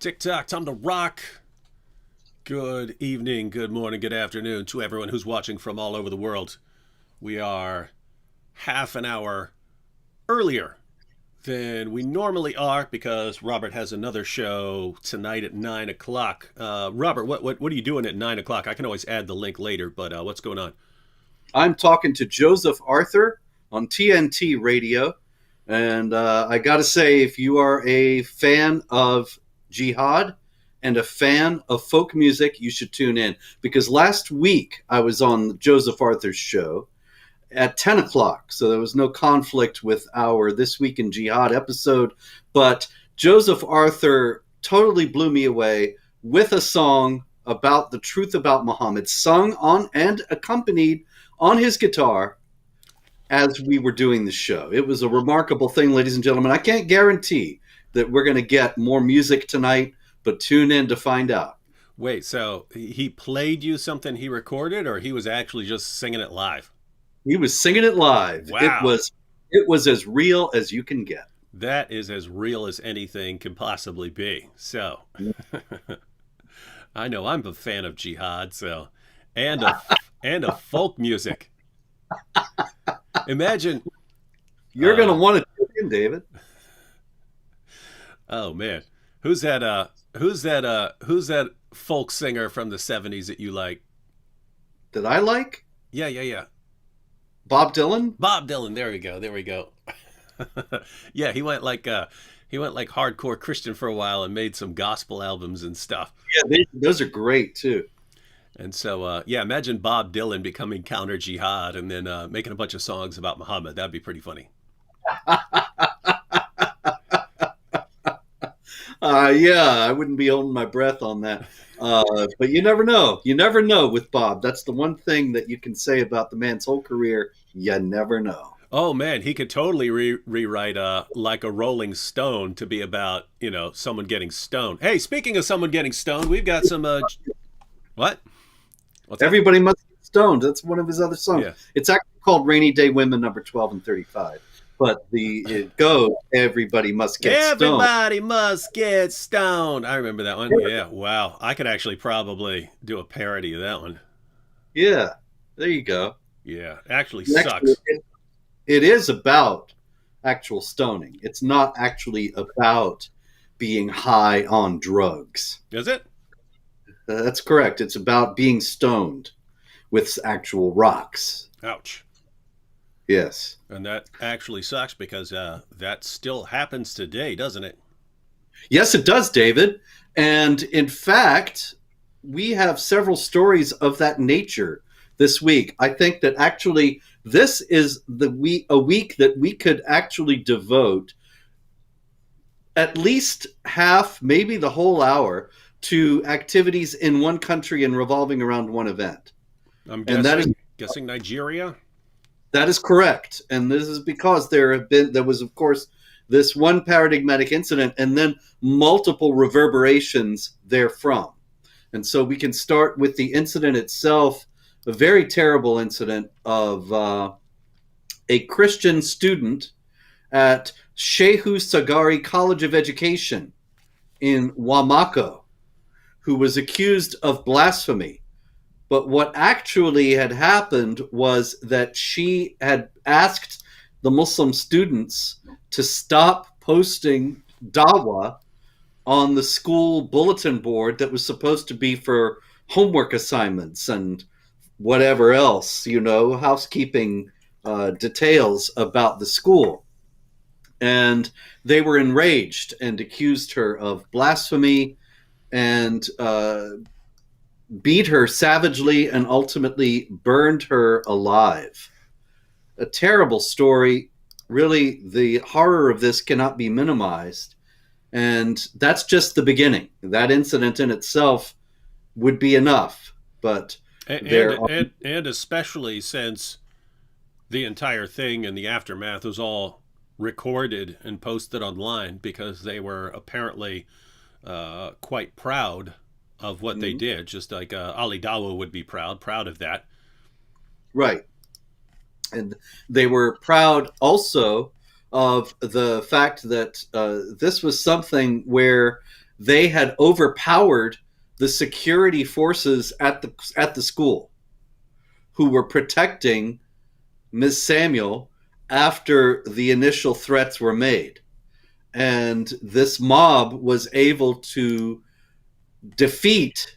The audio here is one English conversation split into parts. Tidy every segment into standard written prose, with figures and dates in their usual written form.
TikTok, time to rock. Good evening, good morning, good afternoon to everyone who's watching from all over the world. We are half an hour earlier than we normally are because Robert has another show tonight at 9 o'clock. Robert, what are you doing at 9 o'clock? I can always add the link later, but what's going on? I'm talking to Joseph Arthur on TNT Radio. And I got to say, if you are a fan of Jihad and a fan of folk music, you should tune in. Because last week I was on Joseph Arthur's show at 10 o'clock. So there was no conflict with our This Week in Jihad episode. But Joseph Arthur totally blew me away with a song about the truth about Muhammad, sung on and accompanied on his guitar as we were doing the show. It was a remarkable thing, ladies and gentlemen. I can't guarantee that we're going to get more music tonight, but tune in to find out. Wait, so he played you something he recorded, or he was actually just singing it live? He was singing it live. Wow. It was as real as you can get. That is as real as anything can possibly be. So, I know I'm a fan of Jihad, so and of folk music. Imagine You're going to want to tune in, David. oh man, who's that folk singer from the 70s that you like? That I like? Yeah. Bob Dylan? Bob Dylan. There we go. Yeah, he went like hardcore Christian for a while and made some gospel albums and stuff. Yeah, those are great too. And so, yeah, imagine Bob Dylan becoming counter jihad and then making a bunch of songs about Muhammad. That'd be pretty funny. Yeah, I wouldn't be holding my breath on that. But you never know. You never know with Bob. That's the one thing that you can say about the man's whole career. You never know. Oh man, he could totally rewrite like a Rolling Stone to be about someone getting stoned. Hey, speaking of someone getting stoned, we've got some what? What's that? Everybody Must Get Stoned. That's one of his other songs. Yeah. It's actually called Rainy Day Women, number 12 and 35. But it goes, Everybody Must Get Stoned. Everybody must get stoned. I remember that one. Yeah, wow. I could actually probably do a parody of that one. Yeah, there you go. Yeah, actually And sucks. actually, it is about actual stoning. It's not actually about being high on drugs. Is it? That's correct. It's about being stoned with actual rocks. Ouch. Yes. And that actually sucks because that still happens today, doesn't it? Yes, it does, David. And in fact, we have several stories of that nature this week. I think that actually this is a week that we could actually devote at least half, maybe the whole hour, to activities in one country and revolving around one event. I'm And guessing Nigeria. that is correct. And this is because there was, of course, this one paradigmatic incident and then multiple reverberations therefrom. And so we can start with the incident itself, a very terrible incident of a Christian student at Shehu Sagari College of Education in Wamako, who was accused of blasphemy. But what actually had happened was that she had asked the Muslim students to stop posting dawah on the school bulletin board that was supposed to be for homework assignments and whatever else, housekeeping details about the school. And they were enraged and accused her of blasphemy and beat her savagely and ultimately burned her alive. A terrible story. Really, the horror of this cannot be minimized. And that's just the beginning. That incident in itself would be enough. But And especially since the entire thing and the aftermath was all recorded and posted online because they were apparently quite proud of what they did, just like Ali Dawa would be proud of that. Right. And they were proud also of the fact that this was something where they had overpowered the security forces at the school who were protecting Ms. Samuel after the initial threats were made. And this mob was able to defeat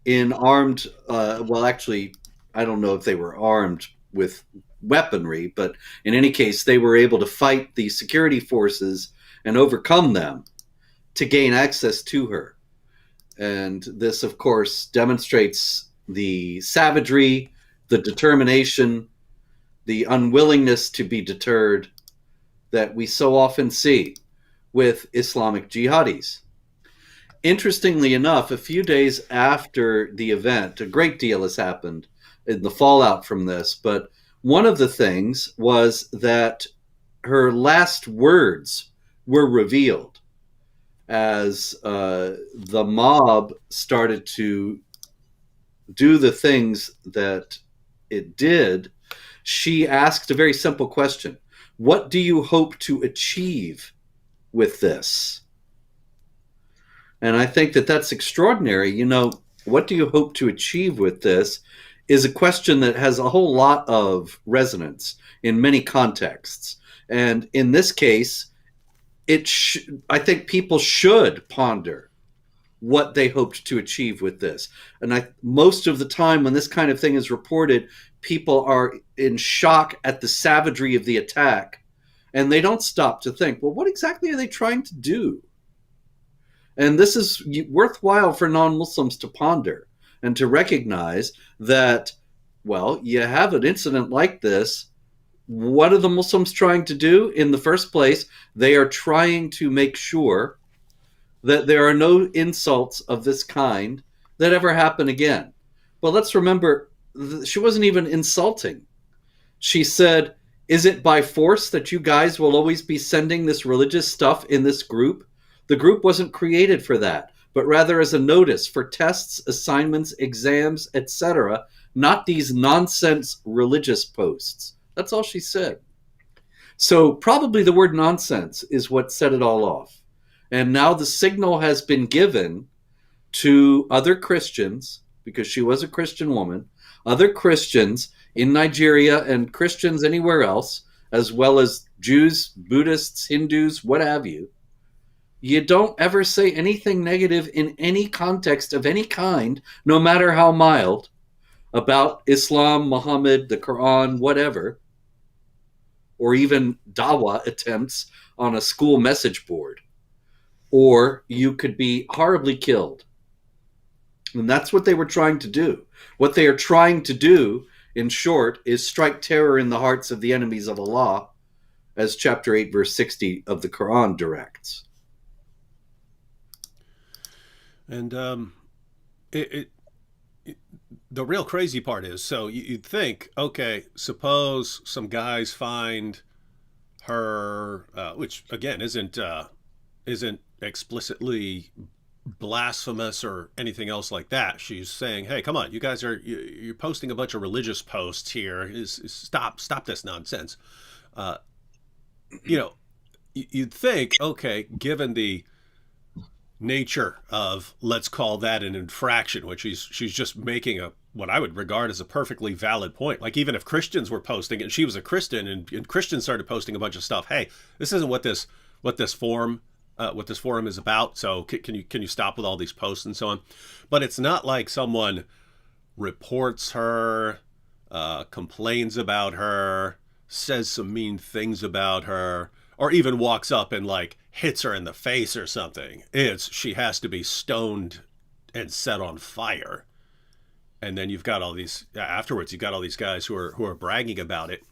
in armed, well, actually, I don't know if they were armed with weaponry, but in any case, they were able to fight the security forces and overcome them to gain access to her. And this, of course, demonstrates the savagery, the determination, the unwillingness to be deterred that we so often see with Islamic jihadis. Interestingly enough, a few days after the event, a great deal has happened in the fallout from this, but one of the things was that her last words were revealed as the mob started to do the things that it did. She asked a very simple question: what do you hope to achieve with this? And I think that that's extraordinary. You know, what do you hope to achieve with this is a question that has a whole lot of resonance in many contexts. And in this case, I think people should ponder what they hoped to achieve with this. And most of the time when this kind of thing is reported, people are in shock at the savagery of the attack, and they don't stop to think, well, what exactly are they trying to do? And this is worthwhile for non-Muslims to ponder and to recognize that, well, you have an incident like this. What are the Muslims trying to do? In the first place, they are trying to make sure that there are no insults of this kind that ever happen again. But let's remember, she wasn't even insulting. She said, is it by force that you guys will always be sending this religious stuff in this group? The group wasn't created for that, but rather as a notice for tests, assignments, exams, etc., not these nonsense religious posts. That's all she said. So probably the word nonsense is what set it all off. And now the signal has been given to other Christians, because she was a Christian woman, other Christians in Nigeria and Christians anywhere else, as well as Jews, Buddhists, Hindus, what have you. You don't ever say anything negative in any context of any kind, no matter how mild, about Islam, Muhammad, the Quran, whatever, or even dawah attempts on a school message board, or you could be horribly killed. And that's what they were trying to do. What they are trying to do, in short, is strike terror in the hearts of the enemies of Allah, as chapter 8, verse 60 of the Quran directs. And the real crazy part is, so you'd think, okay, suppose some guys find her, which again isn't explicitly blasphemous or anything else like that. She's saying, hey, come on, you guys you're posting a bunch of religious posts here. Stop this nonsense. You'd think, okay, given the nature of, let's call that an infraction, which she's just making what I would regard as a perfectly valid point. Like, even if Christians were posting, and she was a Christian, and Christians started posting a bunch of stuff, hey, this isn't what this forum is about, so can you stop with all these posts and so on. But it's not like someone reports her, complains about her, says some mean things about her, or even walks up and like hits her in the face or something. She has to be stoned and set on fire. And then you've got all these, afterwards, you've got all these guys who are bragging about it,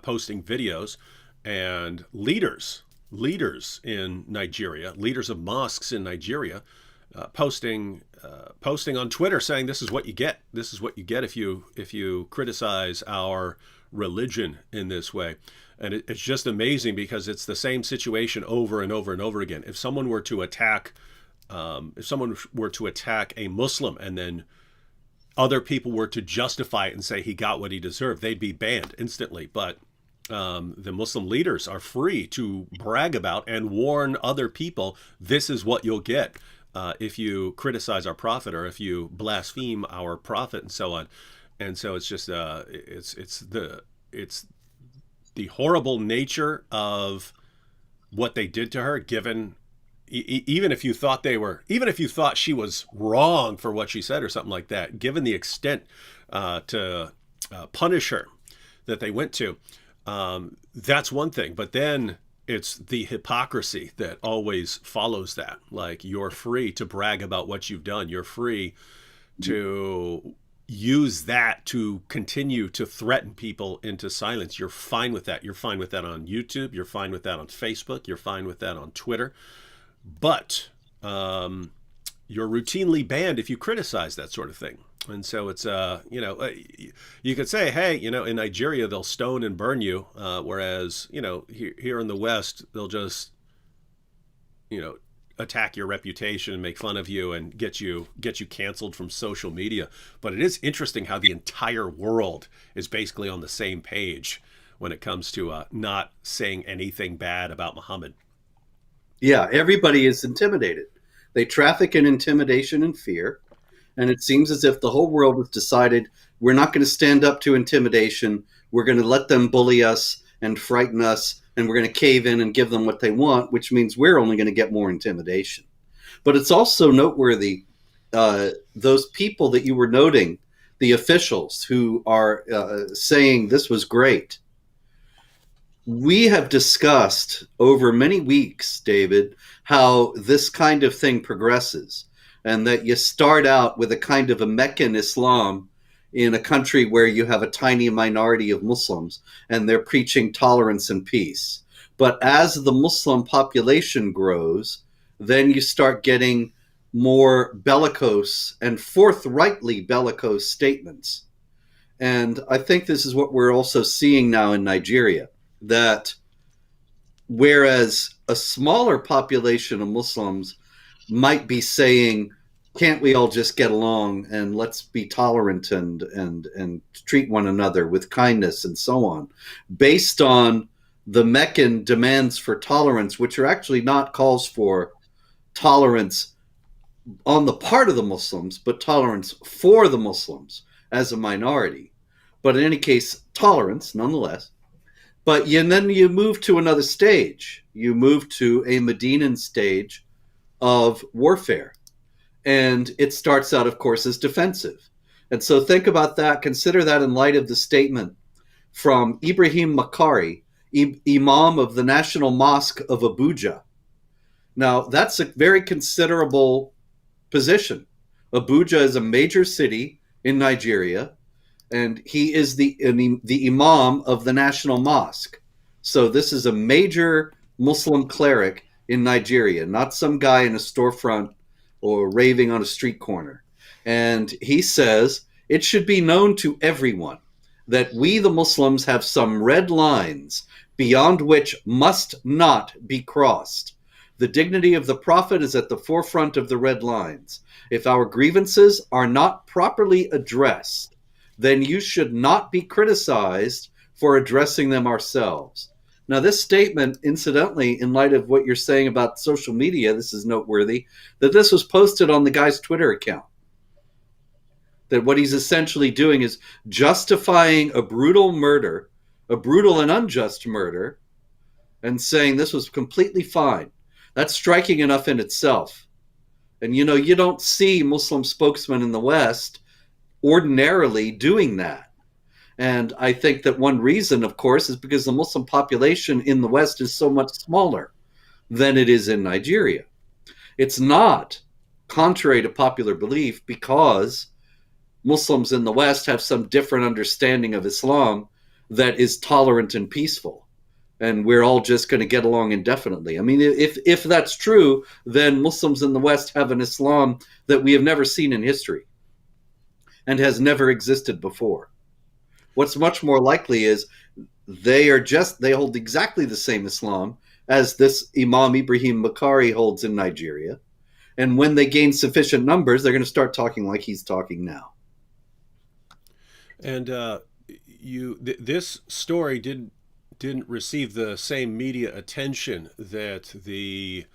posting videos, and leaders in Nigeria, leaders of mosques in Nigeria, posting on Twitter saying, this is what you get. This is what you get if you criticize our religion in this way. And it's just amazing, because it's the same situation over and over and over again. If someone were to attack a Muslim, and then other people were to justify it and say he got what he deserved, they'd be banned instantly. But the Muslim leaders are free to brag about and warn other people, this is what you'll get if you criticize our prophet or if you blaspheme our prophet and so on. And so it's just it's the horrible nature of what they did to her, given even if you thought even if you thought she was wrong for what she said or something like that, given the extent to punish her that they went to, that's one thing. But then it's the hypocrisy that always follows that. Like, you're free to brag about what you've done. You're free to use that to continue to threaten people into silence. You're fine with that. You're fine with that on YouTube. You're fine with that on Facebook. You're fine with that on Twitter. But you're routinely banned if you criticize that sort of thing. And so it's, you could say, hey, in Nigeria, they'll stone and burn you. Whereas, here in the West, they'll just, attack your reputation and make fun of you and get you canceled from social media. But it is interesting how the entire world is basically on the same page when it comes to not saying anything bad about Muhammad. Yeah, everybody is intimidated. They traffic in intimidation and fear. And it seems as if the whole world has decided we're not going to stand up to intimidation. We're going to let them bully us and frighten us, and we're going to cave in and give them what they want, which means we're only going to get more intimidation. But it's also noteworthy, those people that you were noting, the officials who are saying this was great. We have discussed over many weeks, David, how this kind of thing progresses, and that you start out with a kind of a Meccan Islam in a country where you have a tiny minority of Muslims, and they're preaching tolerance and peace. But as the Muslim population grows, then you start getting more bellicose and forthrightly bellicose statements. And I think this is what we're also seeing now in Nigeria, that whereas a smaller population of Muslims might be saying, can't we all just get along and let's be tolerant and treat one another with kindness and so on, based on the Meccan demands for tolerance, which are actually not calls for tolerance on the part of the Muslims, but tolerance for the Muslims as a minority. But in any case, tolerance nonetheless. But then you move to another stage. You move to a Medinan stage of warfare. And it starts out, of course, as defensive. And so think about that. Consider that in light of the statement from Ibrahim Makari, Imam of the National Mosque of Abuja. Now, that's a very considerable position. Abuja is a major city in Nigeria, and he is the Imam of the National Mosque. So this is a major Muslim cleric in Nigeria, not some guy in a storefront or raving on a street corner. And he says, it should be known to everyone that we, the Muslims, have some red lines beyond which must not be crossed. The dignity of the Prophet is at the forefront of the red lines. If our grievances are not properly addressed, then you should not be criticized for addressing them ourselves. Now, this statement, incidentally, in light of what you're saying about social media, this is noteworthy, that this was posted on the guy's Twitter account. That what he's essentially doing is justifying a brutal murder, a brutal and unjust murder, and saying this was completely fine. That's striking enough in itself. And, you don't see Muslim spokesmen in the West ordinarily doing that. And I think that one reason, of course, is because the Muslim population in the West is so much smaller than it is in Nigeria. It's not, contrary to popular belief, because Muslims in the West have some different understanding of Islam that is tolerant and peaceful, and we're all just going to get along indefinitely. I mean, if that's true, then Muslims in the West have an Islam that we have never seen in history and has never existed before. What's much more likely is they hold exactly the same Islam as this Imam Ibrahim Makari holds in Nigeria. And when they gain sufficient numbers, they're going to start talking like he's talking now. And this story didn't receive the same media attention that the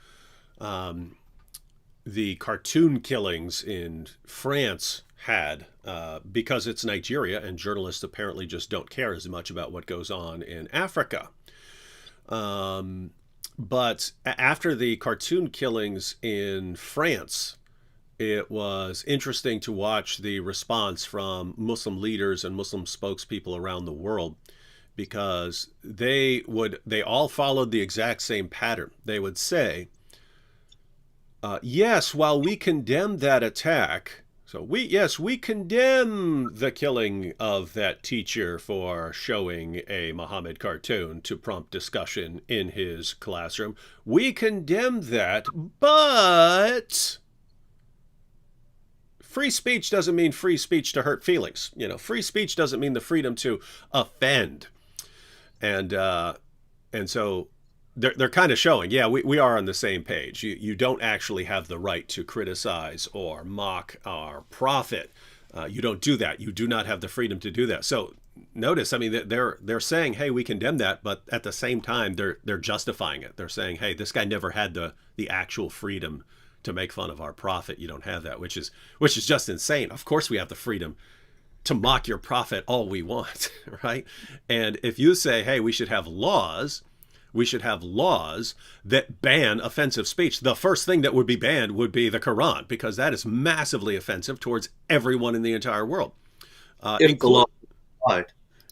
the cartoon killings in France had, because it's Nigeria and journalists apparently just don't care as much about what goes on in Africa. But after the cartoon killings in France, it was interesting to watch the response from Muslim leaders and Muslim spokespeople around the world, because they all followed the exact same pattern. They would say, yes, while we condemn that attack, so we condemn the killing of that teacher for showing a Muhammad cartoon to prompt discussion in his classroom. We condemn that, but free speech doesn't mean free speech to hurt feelings. Free speech doesn't mean the freedom to offend. And so they're kind of showing, yeah, we are on the same page. You don't actually have the right to criticize or mock our prophet. You don't do that. You do not have the freedom to do that. So notice, I mean, they're saying, hey, we condemn that, but at the same time, they're justifying it. They're saying, hey, this guy never had the actual freedom to make fun of our prophet. You don't have that, which is just insane. Of course, we have the freedom to mock your prophet all we want, right? And if you say, hey, we should have laws that ban offensive speech, the first thing that would be banned would be the Quran, because that is massively offensive towards everyone in the entire world. If the law is applied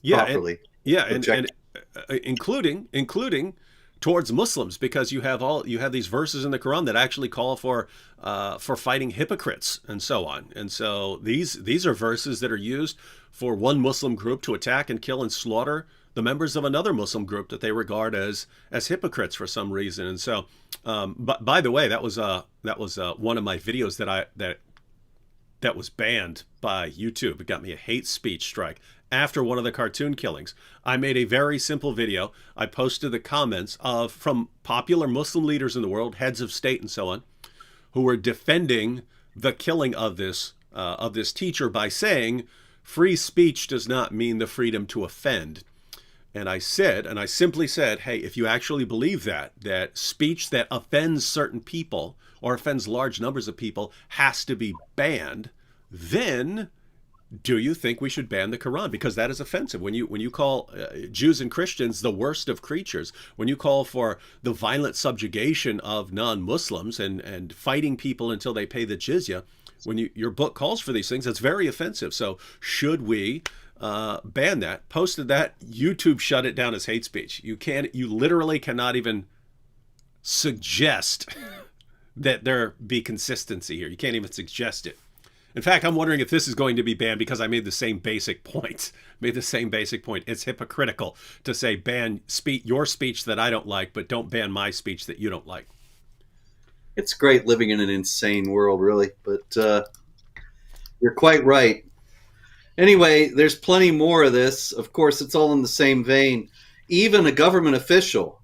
properly. And including towards Muslims, because you have these verses in the Quran that actually call for fighting hypocrites and so on. And so these are verses that are used for one Muslim group to attack and kill and slaughter the members of another Muslim group that they regard as hypocrites for some reason. And so, but by the way, that was one of my videos that was banned by YouTube. It got me a hate speech strike after one of the cartoon killings. I made a very simple video. I posted the comments from popular Muslim leaders in the world, heads of state and so on, who were defending the killing of this teacher by saying free speech does not mean the freedom to offend. And I simply said, hey, if you actually believe that speech that offends certain people or offends large numbers of people has to be banned, then do you think we should ban the Quran? Because that is offensive. When you call Jews and Christians the worst of creatures, when you call for the violent subjugation of non-Muslims and fighting people until they pay the jizya, when your book calls for these things, it's very offensive. So should we ban that? Posted that. YouTube shut it down as hate speech. You literally cannot even suggest that there be consistency here. You can't even suggest it. In fact, I'm wondering if this is going to be banned because I made the same basic point. It's hypocritical to say ban your speech that I don't like, but don't ban my speech that you don't like. It's great living in an insane world, really. But you're quite right. Anyway, there's plenty more of this. Of course, it's all in the same vein. Even a government official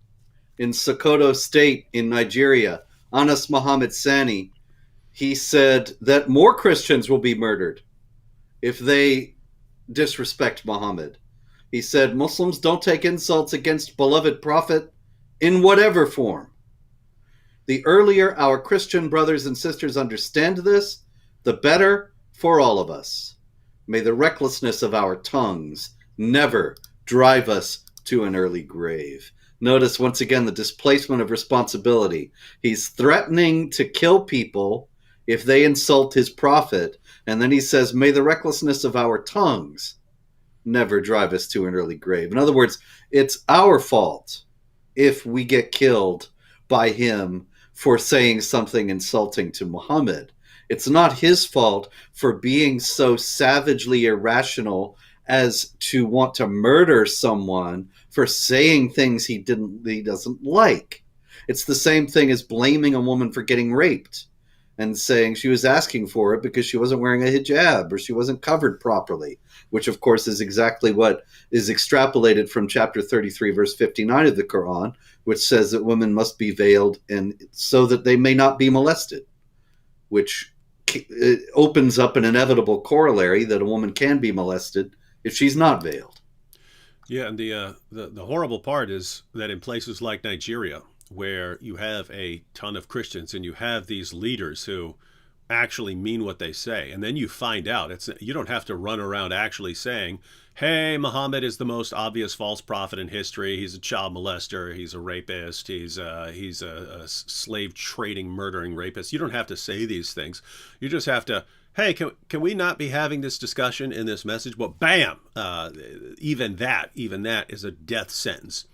in Sokoto State in Nigeria, Anas Muhammad Sani, he said that more Christians will be murdered if they disrespect Muhammad. He said Muslims don't take insults against beloved prophet in whatever form. The earlier our Christian brothers and sisters understand this, the better for all of us. May the recklessness of our tongues never drive us to an early grave. Notice once again the displacement of responsibility. He's threatening to kill people if they insult his prophet, and then he says, may the recklessness of our tongues never drive us to an early grave. In other words, it's our fault if we get killed by him for saying something insulting to Muhammad. It's not his fault for being so savagely irrational as to want to murder someone for saying things he doesn't like. It's the same thing as blaming a woman for getting raped and saying she was asking for it because she wasn't wearing a hijab or she wasn't covered properly, which of course is exactly what is extrapolated from chapter 33, verse 59 of the Quran, which says that women must be veiled and so that they may not be molested, which opens up an inevitable corollary that a woman can be molested if she's not veiled. Yeah, and the horrible part is that in places like Nigeria, where you have a ton of Christians and you have these leaders who actually mean what they say, and then you find out you don't have to run around actually saying, hey, Muhammad is the most obvious false prophet in history, he's a child molester, he's a rapist, he's a slave trading murdering rapist. You don't have to say these things. You just have to, hey, can we not be having this discussion in this message? Well, bam, even that is a death sentence.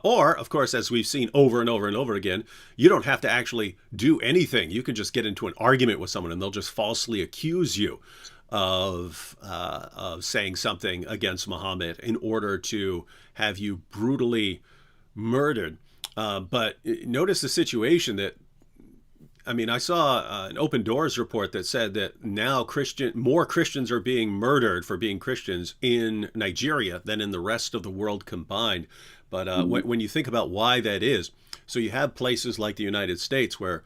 Or, of course, as we've seen over and over and over again, you don't have to actually do anything. You can just get into an argument with someone and they'll just falsely accuse you of saying something against Muhammad in order to have you brutally murdered. But notice the situation that, I mean, I saw an Open Doors report that said that now more Christians are being murdered for being Christians in Nigeria than in the rest of the world combined. But when you think about why that is, so you have places like the United States where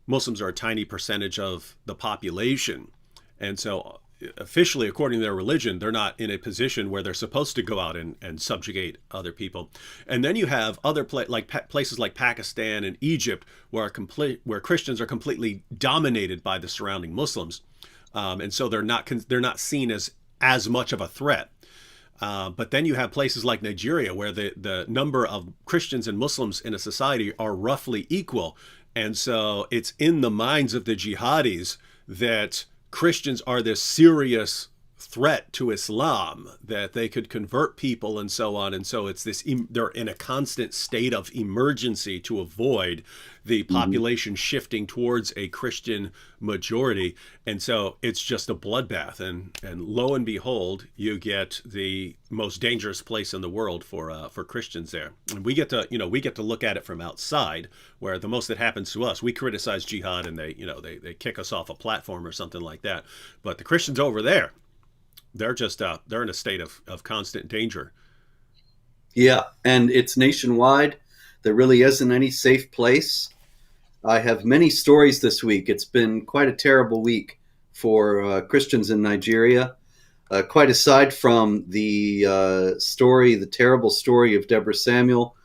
Muslims are a tiny percentage of the population. And so officially, according to their religion, they're not in a position where they're supposed to go out and subjugate other people. And then you have other places like Pakistan and Egypt where Christians are completely dominated by the surrounding Muslims. And so they're not seen as much of a threat. But then you have places like Nigeria where the number of Christians and Muslims in a society are roughly equal. And so it's in the minds of the jihadis that Christians are this serious threat to Islam, that they could convert people and so on. And so it's they're in a constant state of emergency to avoid the population shifting towards a Christian majority. And so it's just a bloodbath. And lo and behold, you get the most dangerous place in the world for Christians there. And we get to look at it from outside, where the most that happens to us, we criticize jihad and they kick us off a platform or something like that. But the Christians over there, they're just they're in a state of constant danger. Yeah, and it's nationwide. There really isn't any safe place. I have many stories this week. It's been quite a terrible week for Christians in Nigeria. Quite aside from the terrible story of Deborah Samuel,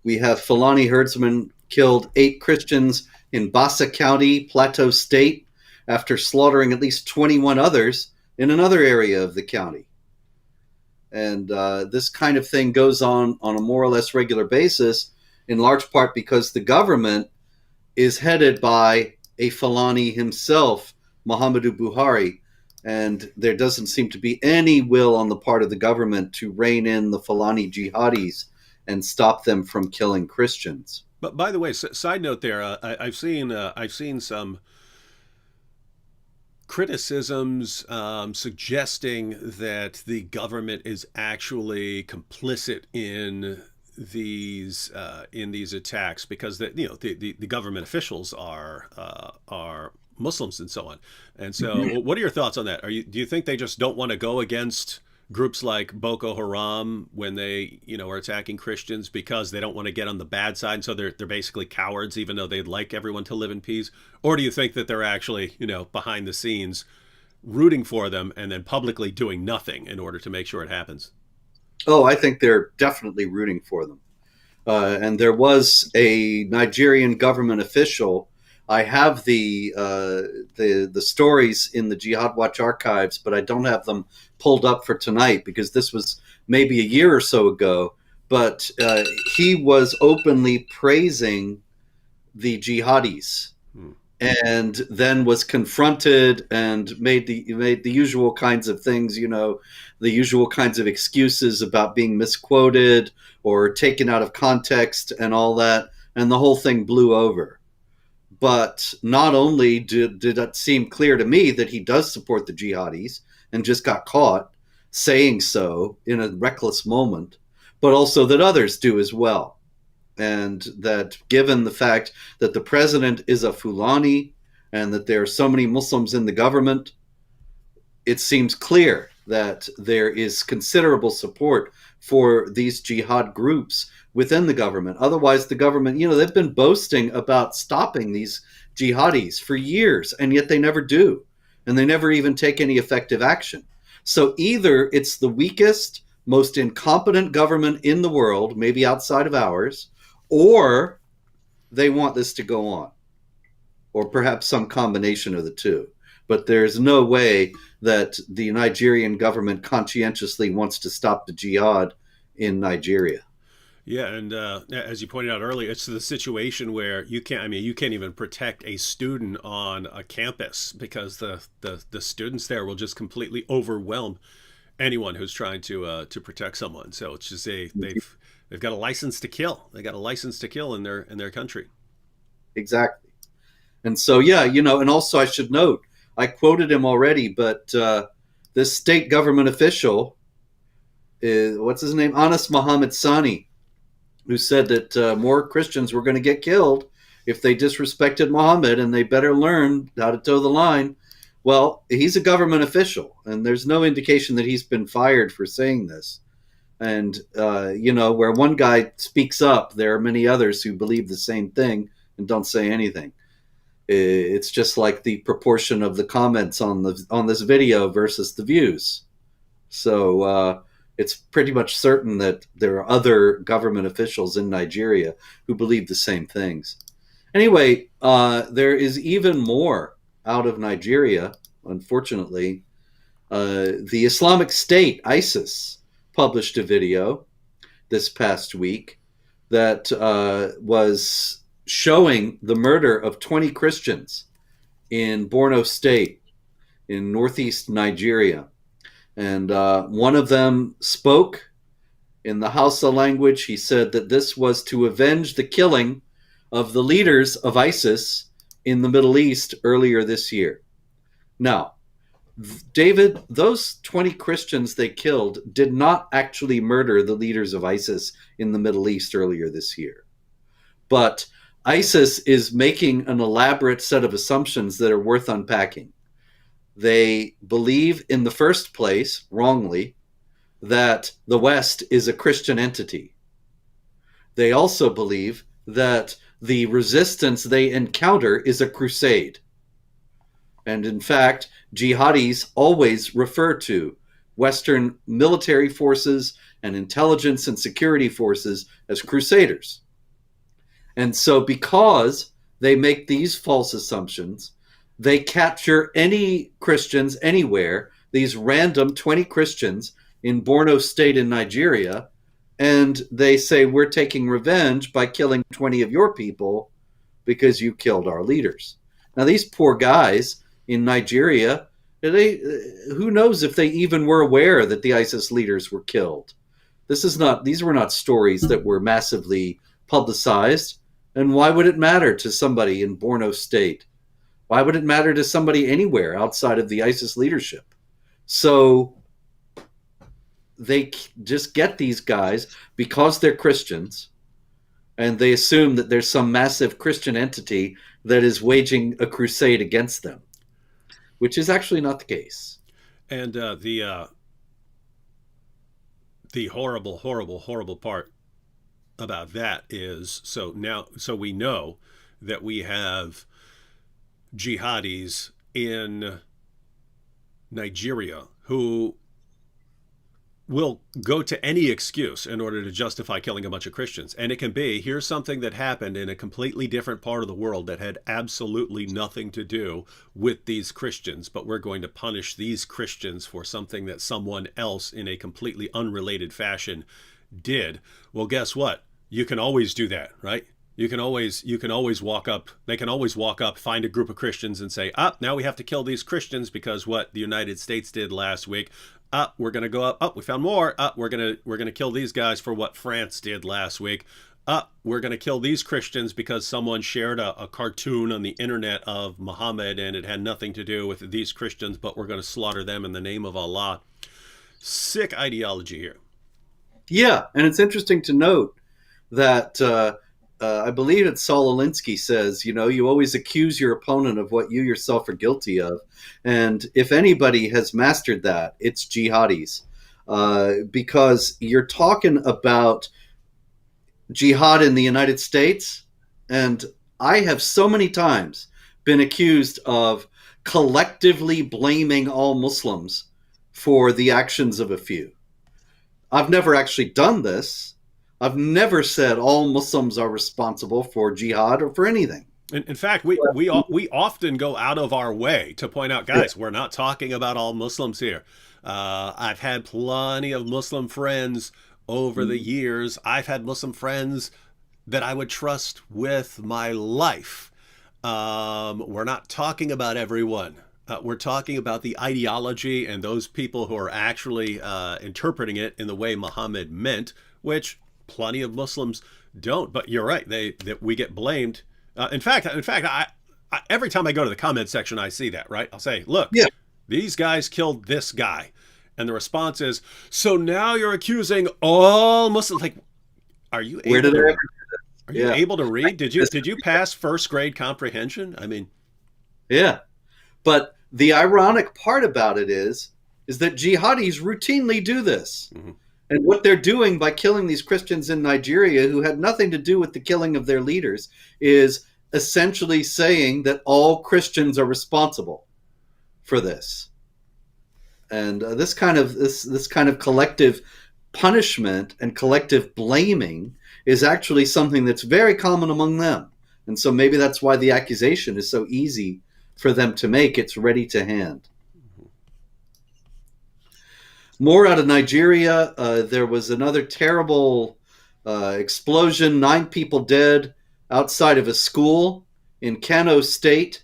we have Fulani herdsmen killed 8 Christians in Bassa County, Plateau State, after slaughtering at least 21 others in another area of the county. And this kind of thing goes on a more or less regular basis, in large part because the government is headed by a Fulani himself, Muhammadu Buhari, and there doesn't seem to be any will on the part of the government to rein in the Fulani jihadis and stop them from killing Christians. But by the way, side note there, I've seen some criticisms suggesting that the government is actually complicit in these attacks because the government officials are Muslims and so on. And so, what are your thoughts on that? Do you think they just don't want to go against groups like Boko Haram when they are attacking Christians because they don't want to get on the bad side, and so they're basically cowards even though they'd like everyone to live in peace? Or do you think that they're actually behind the scenes rooting for them and then publicly doing nothing in order to make sure it happens? Oh, I think they're definitely rooting for them. And there was a Nigerian government official. I have the stories in the Jihad Watch archives, but I don't have them pulled up for tonight because this was maybe a year or so ago. But he was openly praising the jihadis, and then was confronted and made the usual kinds of things, the usual kinds of excuses about being misquoted or taken out of context and all that, and the whole thing blew over. But not only did it seem clear to me that he does support the jihadis and just got caught saying so in a reckless moment, but also that others do as well. And that given the fact that the president is a Fulani and that there are so many Muslims in the government, it seems clear that there is considerable support for these jihad groups within the government. Otherwise, the government, they've been boasting about stopping these jihadis for years, and yet they never do. And they never even take any effective action. So either it's the weakest, most incompetent government in the world, maybe outside of ours, or they want this to go on, or perhaps some combination of the two. But there's no way that the Nigerian government conscientiously wants to stop the jihad in Nigeria. Yeah, and as you pointed out earlier, it's the situation where you can't. I mean, you can't even protect a student on a campus because the students there will just completely overwhelm anyone who's trying to protect someone. So it's just they've got a license to kill. They got a license to kill in their country. Exactly. And so, yeah, and also I should note, I quoted him already, but this state government official is, what's his name? Anas Muhammad Sani, who said that more Christians were going to get killed if they disrespected Muhammad and they better learn how to toe the line. Well, he's a government official, and there's no indication that he's been fired for saying this. And, where one guy speaks up, there are many others who believe the same thing and don't say anything. It's just like the proportion of the comments on this video versus the views. So it's pretty much certain that there are other government officials in Nigeria who believe the same things. Anyway, there is even more out of Nigeria, unfortunately. The Islamic State, ISIS, published a video this past week that was showing the murder of 20 Christians in Borno State in northeast Nigeria. And one of them spoke in the Hausa language. He said that this was to avenge the killing of the leaders of ISIS in the Middle East earlier this year. Now, David, those 20 Christians they killed did not actually murder the leaders of ISIS in the Middle East earlier this year. But ISIS is making an elaborate set of assumptions that are worth unpacking. They believe, in the first place, wrongly, that the West is a Christian entity. They also believe that the resistance they encounter is a crusade. And in fact, jihadis always refer to Western military forces and intelligence and security forces as crusaders. And so because they make these false assumptions, they capture any Christians anywhere, these random 20 Christians in Borno State in Nigeria, and they say, we're taking revenge by killing 20 of your people because you killed our leaders. Now, these poor guys in Nigeria, who knows if they even were aware that the ISIS leaders were killed. These were not stories that were massively publicized. And why would it matter to somebody in Borno State? Why would it matter to somebody anywhere outside of the ISIS leadership? So they just get these guys because they're Christians, and they assume that there's some massive Christian entity that is waging a crusade against them, which is actually not the case. And the horrible, horrible, horrible part about that is, so we know that we have jihadis in Nigeria who will go to any excuse in order to justify killing a bunch of Christians. And it can be, here's something that happened in a completely different part of the world that had absolutely nothing to do with these Christians, but we're going to punish these Christians for something that someone else in a completely unrelated fashion did. Well, guess what? You can always do that, right? You can always walk up. They can always walk up, find a group of Christians and say, now we have to kill these Christians because what the United States did last week. We're going to go up. We found more. We're going to kill these guys for what France did last week. We're going to kill these Christians because someone shared a cartoon on the internet of Muhammad and it had nothing to do with these Christians, but we're going to slaughter them in the name of Allah. Sick ideology here. Yeah, and it's interesting to note that I believe it's Saul Alinsky says, you always accuse your opponent of what you yourself are guilty of. And if anybody has mastered that, it's jihadis. Because you're talking about jihad in the United States. And I have so many times been accused of collectively blaming all Muslims for the actions of a few. I've never actually done this. I've never said all Muslims are responsible for jihad or for anything. In fact, we often go out of our way to point out, Yeah. guys, we're not talking about all Muslims here. I've had plenty of Muslim friends over the years. I've had Muslim friends that I would trust with my life. We're not talking about everyone. We're talking about the ideology and those people who are actually interpreting it in the way Muhammad meant, which plenty of Muslims don't. But you're right; that we get blamed. In fact, every time I go to the comment section, I see that. Right? I'll say, "Look, Yeah. these guys killed this guy," and the response is, "So now you're accusing all Muslims?" Like, are you Where able did I to? ever? Are you Yeah. able to read? Did you pass first grade comprehension? I mean, Yeah. But the ironic part about it is that jihadis routinely do this. mhm. And what they're doing by killing these Christians in Nigeria who had nothing to do with the killing of their leaders is essentially saying that all Christians are responsible for this. And this kind of collective punishment and collective blaming is actually something that's very common among them. And so maybe that's why the accusation is so easy for them to make. It's ready to hand. More out of Nigeria. There was another terrible explosion, 9 people dead outside of a school in Kano State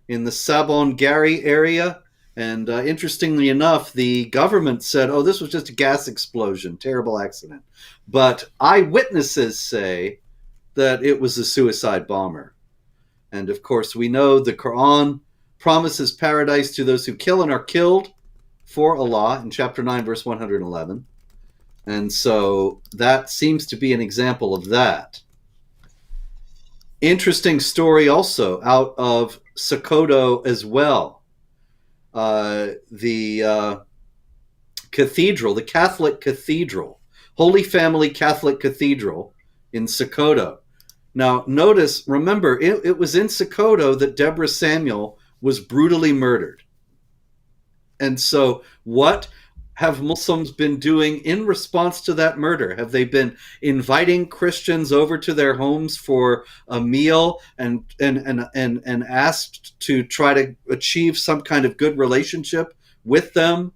in the Sabon Gari area. And interestingly enough, the government said, oh, this was just a gas explosion, terrible accident. But eyewitnesses say that it was a suicide bomber. And of course, we know the Quran promises paradise to those who kill and are killed for Allah in chapter 9, verse 111. And so that seems to be an example of that. Interesting story also out of Sokoto as well. The cathedral, the Catholic cathedral, Holy Family Catholic Cathedral in Sokoto. Now, remember, it was in Sokoto that Deborah Samuel was brutally murdered. And so what have Muslims been doing in response to that murder? Have they been inviting Christians over to their homes for a meal and asked to try to achieve some kind of good relationship with them,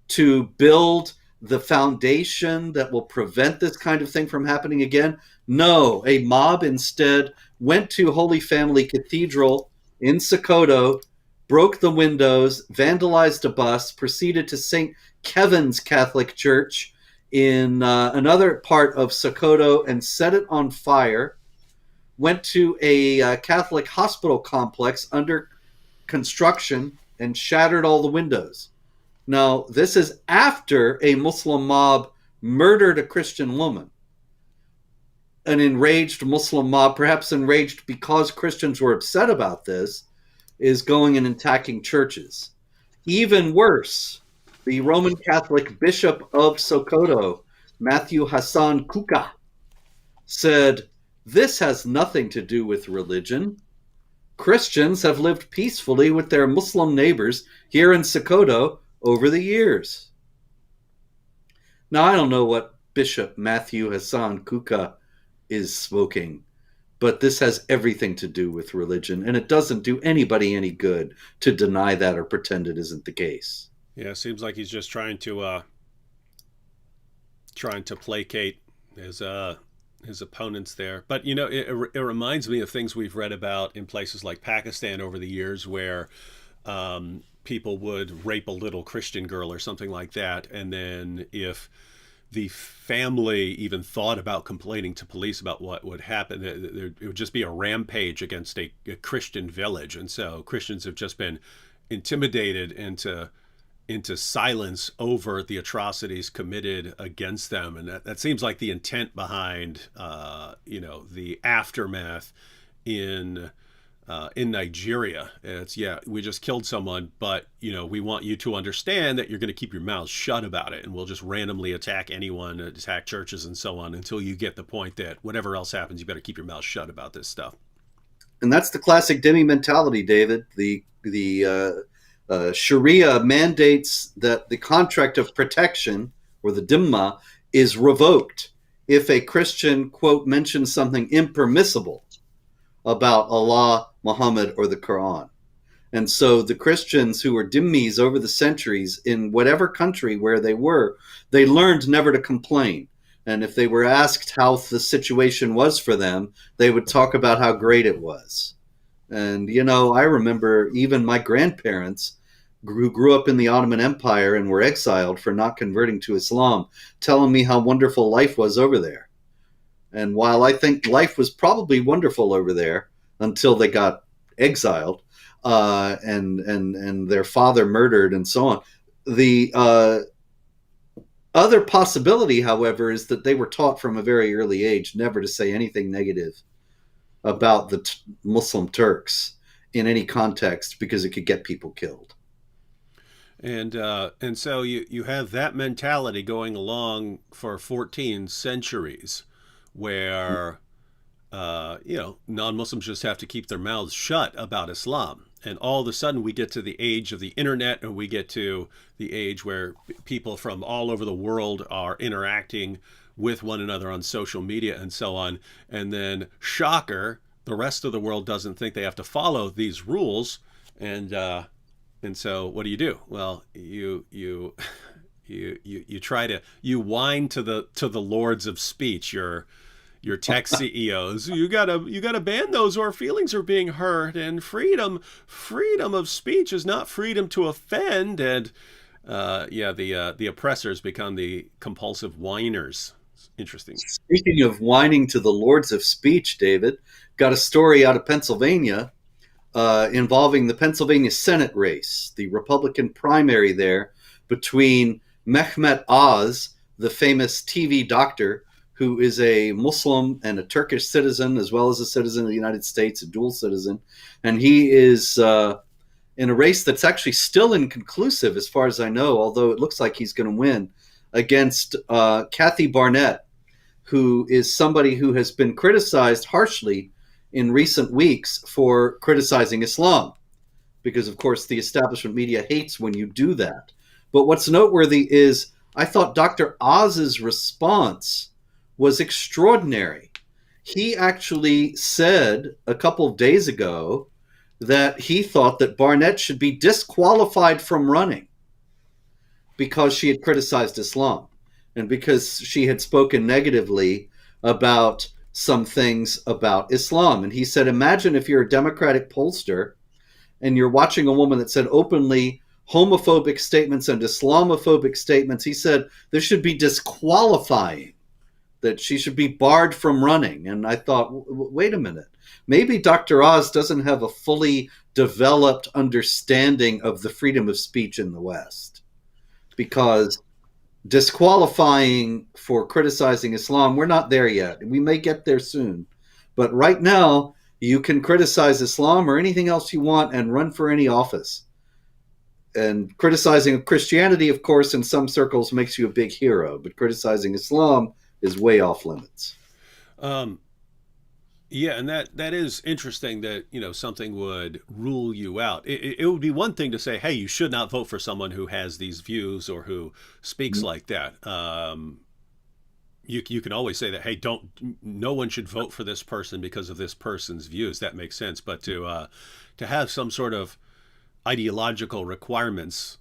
to build the foundation that will prevent this kind of thing from happening again? No, a mob instead went to Holy Family Cathedral in Sokoto, broke the windows, vandalized a bus, proceeded to St. Kevin's Catholic Church in another part of Sokoto and set it on fire, went to a Catholic hospital complex under construction and shattered all the windows. Now, this is after a Muslim mob murdered a Christian woman. An enraged Muslim mob, perhaps enraged because Christians were upset about this, is going and attacking churches. Even worse, the Roman Catholic Bishop of Sokoto, Matthew Hassan Kuka, said, this has nothing to do with religion. Christians have lived peacefully with their Muslim neighbors here in Sokoto over the years. Now, I don't know what Bishop Matthew Hassan Kuka is smoking, but this has everything to do with religion, and it doesn't do anybody any good to deny that or pretend it isn't the case. Yeah, it seems like he's just trying to placate his opponents there. But it reminds me of things we've read about in places like Pakistan over the years, where people would rape a little Christian girl or something like that, and then if the family even thought about complaining to police about what would happen, it would just be a rampage against a Christian village. And so Christians have just been intimidated into silence over the atrocities committed against them. And that seems like the intent behind the aftermath in Nigeria. It's, yeah, we just killed someone, but we want you to understand that you're going to keep your mouth shut about it, and we'll just randomly attack anyone, attack churches and so on, until you get the point that whatever else happens, you better keep your mouth shut about this stuff. And that's the classic dhimmi mentality, David. The Sharia mandates that the contract of protection, or the dhimma, is revoked if a Christian, quote, mentions something impermissible about Allah, Muhammad, or the Quran. And so the Christians who were dhimmis over the centuries in whatever country where they were, they learned never to complain. And if they were asked how the situation was for them, they would talk about how great it was. And, I remember even my grandparents who grew up in the Ottoman Empire and were exiled for not converting to Islam, telling me how wonderful life was over there. And while I think life was probably wonderful over there until they got exiled, and their father murdered and so on. The other possibility, however, is that they were taught from a very early age never to say anything negative about the Muslim Turks in any context because it could get people killed. And so you have that mentality going along for 14 centuries where non-Muslims just have to keep their mouths shut about Islam. And all of a sudden we get to the age of the internet, and we get to the age where people from all over the world are interacting with one another on social media and so on. And then, shocker, the rest of the world doesn't think they have to follow these rules. And so what do? Well, you try to, you whine to the lords of speech, your tech CEOs. You gotta ban those, or feelings are being hurt. And freedom of speech is not freedom to offend. And the oppressors become the compulsive whiners. It's interesting. Speaking of whining to the lords of speech, David, got a story out of Pennsylvania involving the Pennsylvania Senate race, the Republican primary there between Mehmet Oz, the famous TV doctor, who is a Muslim and a Turkish citizen, as well as a citizen of the United States, a dual citizen. And he is in a race that's actually still inconclusive, as far as I know, although it looks like he's going to win, against Kathy Barnett, who is somebody who has been criticized harshly in recent weeks for criticizing Islam. Because, of course, the establishment media hates when you do that. But what's noteworthy is I thought Dr. Oz's response was extraordinary. He actually said a couple of days ago that he thought that Barnett should be disqualified from running because she had criticized Islam and because she had spoken negatively about some things about Islam. And he said, imagine if you're a Democratic pollster and you're watching a woman that said openly homophobic statements and Islamophobic statements. He said this should be disqualifying, that she should be barred from running. And I thought, wait a minute, maybe Dr. Oz doesn't have a fully developed understanding of the freedom of speech in the West. Because disqualifying for criticizing Islam, we're not there yet. We may get there soon. But right now, you can criticize Islam or anything else you want and run for any office. And criticizing Christianity, of course, in some circles makes you a big hero. But criticizing Islam is way off limits. Yeah, and that is interesting that, something would rule you out. It would be one thing to say, hey, you should not vote for someone who has these views or who speaks like that. You can always say that, hey, no one should vote for this person because of this person's views. That makes sense. But to have some sort of ideological requirements,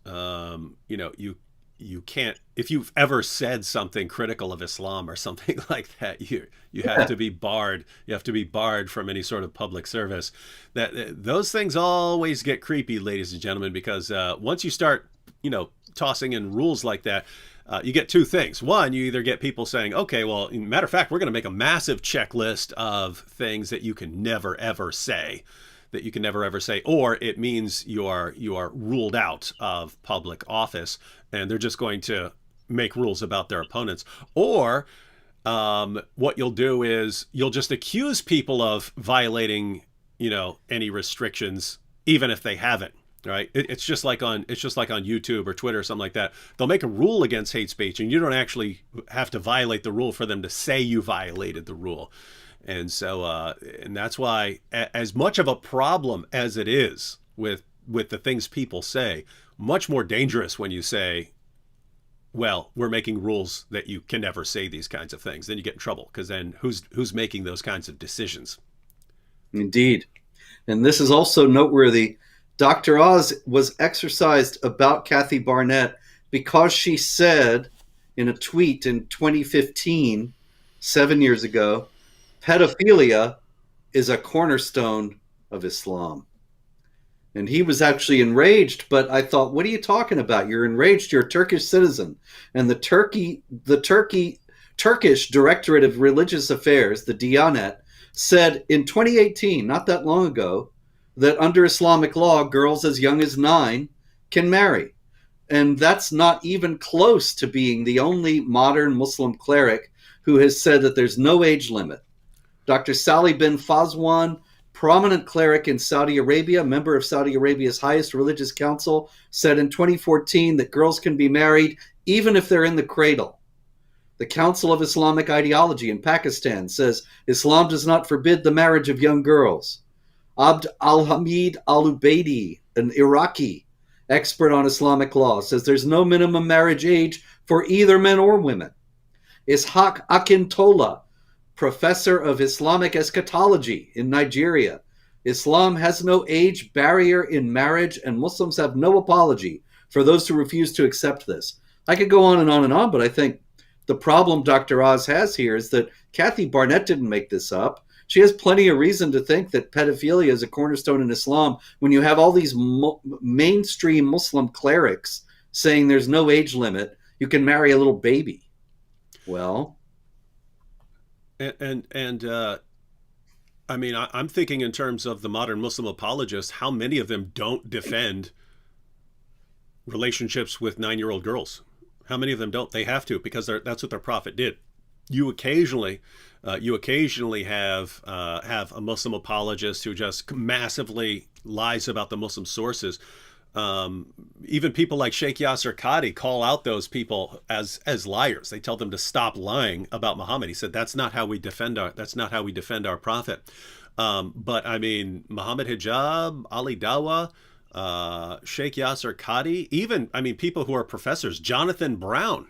you can't, if you've ever said something critical of Islam or something like that, you have to be barred. You have to be barred from any sort of public service. Those things always get creepy, ladies and gentlemen, because once you start, tossing in rules like that, you get two things. One, you either get people saying, okay, well, matter of fact, we're going to make a massive checklist of things that you can never, ever say. Or it means you are ruled out of public office, and they're just going to make rules about their opponents. Or what you'll do is you'll just accuse people of violating, any restrictions, even if they haven't. Right? It's just like on YouTube or Twitter or something like that. They'll make a rule against hate speech, and you don't actually have to violate the rule for them to say you violated the rule. And so, and that's why, as much of a problem as it is with the things people say, much more dangerous when you say well, we're making rules that you can never say these kinds of things. Then you get in trouble because then who's making those kinds of decisions? Indeed. And this is also noteworthy. Dr. Oz was exercised about Kathy Barnett because she said in a tweet in 2015, 7 years ago, pedophilia is a cornerstone of Islam. And he was actually enraged, but I thought, what are you talking about? You're enraged, you're a Turkish citizen. And the Turkish Directorate of Religious Affairs, the Diyanet, said in 2018, not that long ago, that under Islamic law, girls as young as 9 can marry. And that's not even close to being the only modern Muslim cleric who has said that there's no age limit. Dr. Salih bin Fazwan, prominent cleric in Saudi Arabia, member of Saudi Arabia's highest religious council, said in 2014 that girls can be married even if they're in the cradle. The Council of Islamic Ideology in Pakistan says Islam does not forbid the marriage of young girls. Abd al-Hamid al-Ubaidi, an Iraqi expert on Islamic law, says there's no minimum marriage age for either men or women. Ishaq Akintola, professor of Islamic eschatology in Nigeria. Islam has no age barrier in marriage, and Muslims have no apology for those who refuse to accept this. I could go on and on and on, but I think the problem Dr. Oz has here is that Kathy Barnett didn't make this up. She has plenty of reason to think that pedophilia is a cornerstone in Islam when you have all these mainstream Muslim clerics saying there's no age limit. You can marry a little baby. Well, I mean, I'm thinking in terms of the modern Muslim apologists, how many of them don't defend relationships with 9-year-old girls? How many of them don't? They have to, because that's what their prophet did. You occasionally have a Muslim apologist who just massively lies about the Muslim sources. Even people like Sheikh Yasser Qadi call out those people as liars. They tell them to stop lying about Muhammad. He said that's not how we defend our prophet. But I mean, Muhammad Hijab, Ali Dawa, Sheikh Yasser Qadi, even, I mean, people who are professors, Jonathan Brown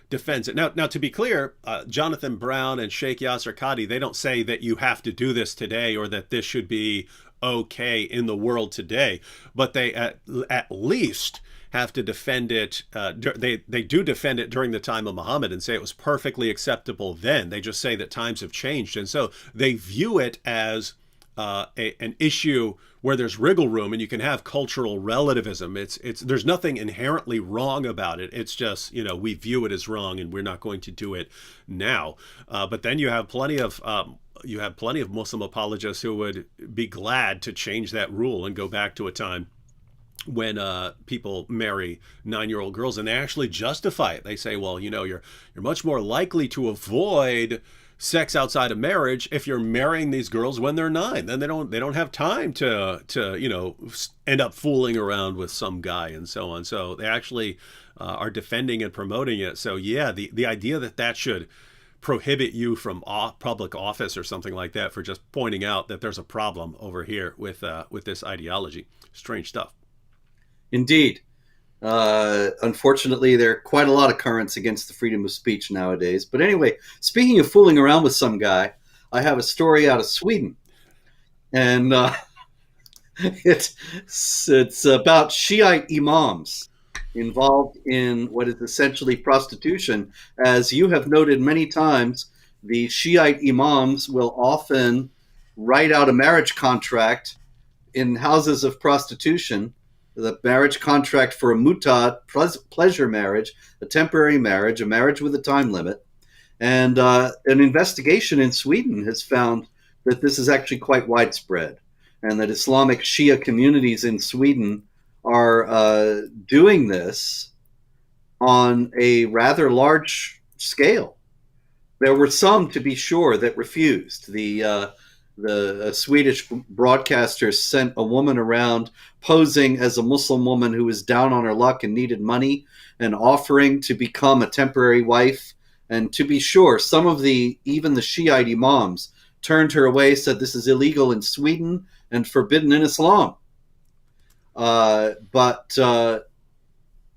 defends it. Now, to be clear, Jonathan Brown and Sheikh Yasser Qadi, they don't say that you have to do this today or that this should be okay in the world today, but they at least have to defend it. They do defend it during the time of Muhammad and say it was perfectly acceptable then. They just say that times have changed, and so they view it as an issue where there's wriggle room and you can have cultural relativism. It's there's nothing inherently wrong about it. It's just, we view it as wrong and we're not going to do it now. But then you have plenty of Muslim apologists who would be glad to change that rule and go back to a time when people marry 9-year-old girls, and they actually justify it. They say, well, you're much more likely to avoid sex outside of marriage if you're marrying these girls when they're 9. Then they don't have time to end up fooling around with some guy and so on. So they actually are defending and promoting it. So yeah, the idea that should prohibit you from public office or something like that for just pointing out that there's a problem over here with this ideology. Strange stuff. Indeed. Unfortunately, there are quite a lot of currents against the freedom of speech nowadays. But anyway, speaking of fooling around with some guy, I have a story out of Sweden. And it's about Shiite imams involved in what is essentially prostitution. As you have noted many times, the Shiite imams will often write out a marriage contract in houses of prostitution, the marriage contract for a mutad, pleasure marriage, a temporary marriage, a marriage with a time limit. And an investigation in Sweden has found that this is actually quite widespread, and that Islamic Shia communities in Sweden are doing this on a rather large scale. There were some, to be sure, that refused. The Swedish broadcaster sent a woman around posing as a Muslim woman who was down on her luck and needed money and offering to become a temporary wife. And to be sure, even the Shiite imams turned her away, said this is illegal in Sweden and forbidden in Islam. But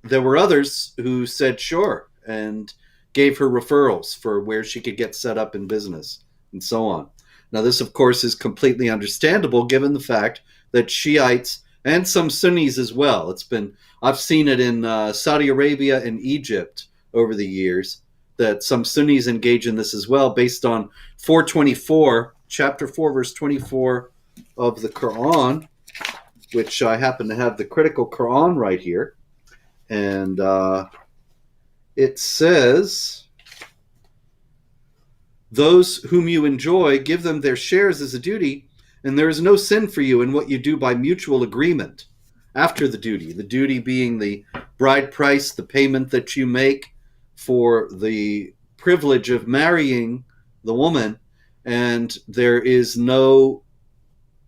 there were others who said sure and gave her referrals for where she could get set up in business and so on. Now, this, of course, is completely understandable given the fact that Shiites and some Sunnis as well. I've seen it in Saudi Arabia and Egypt over the years that some Sunnis engage in this as well, based on 424, chapter 4, verse 24 of the Quran, which I happen to have the critical Quran right here. And it says, those whom you enjoy, give them their shares as a duty, and there is no sin for you in what you do by mutual agreement after the duty being the bride price, the payment that you make for the privilege of marrying the woman, and there is no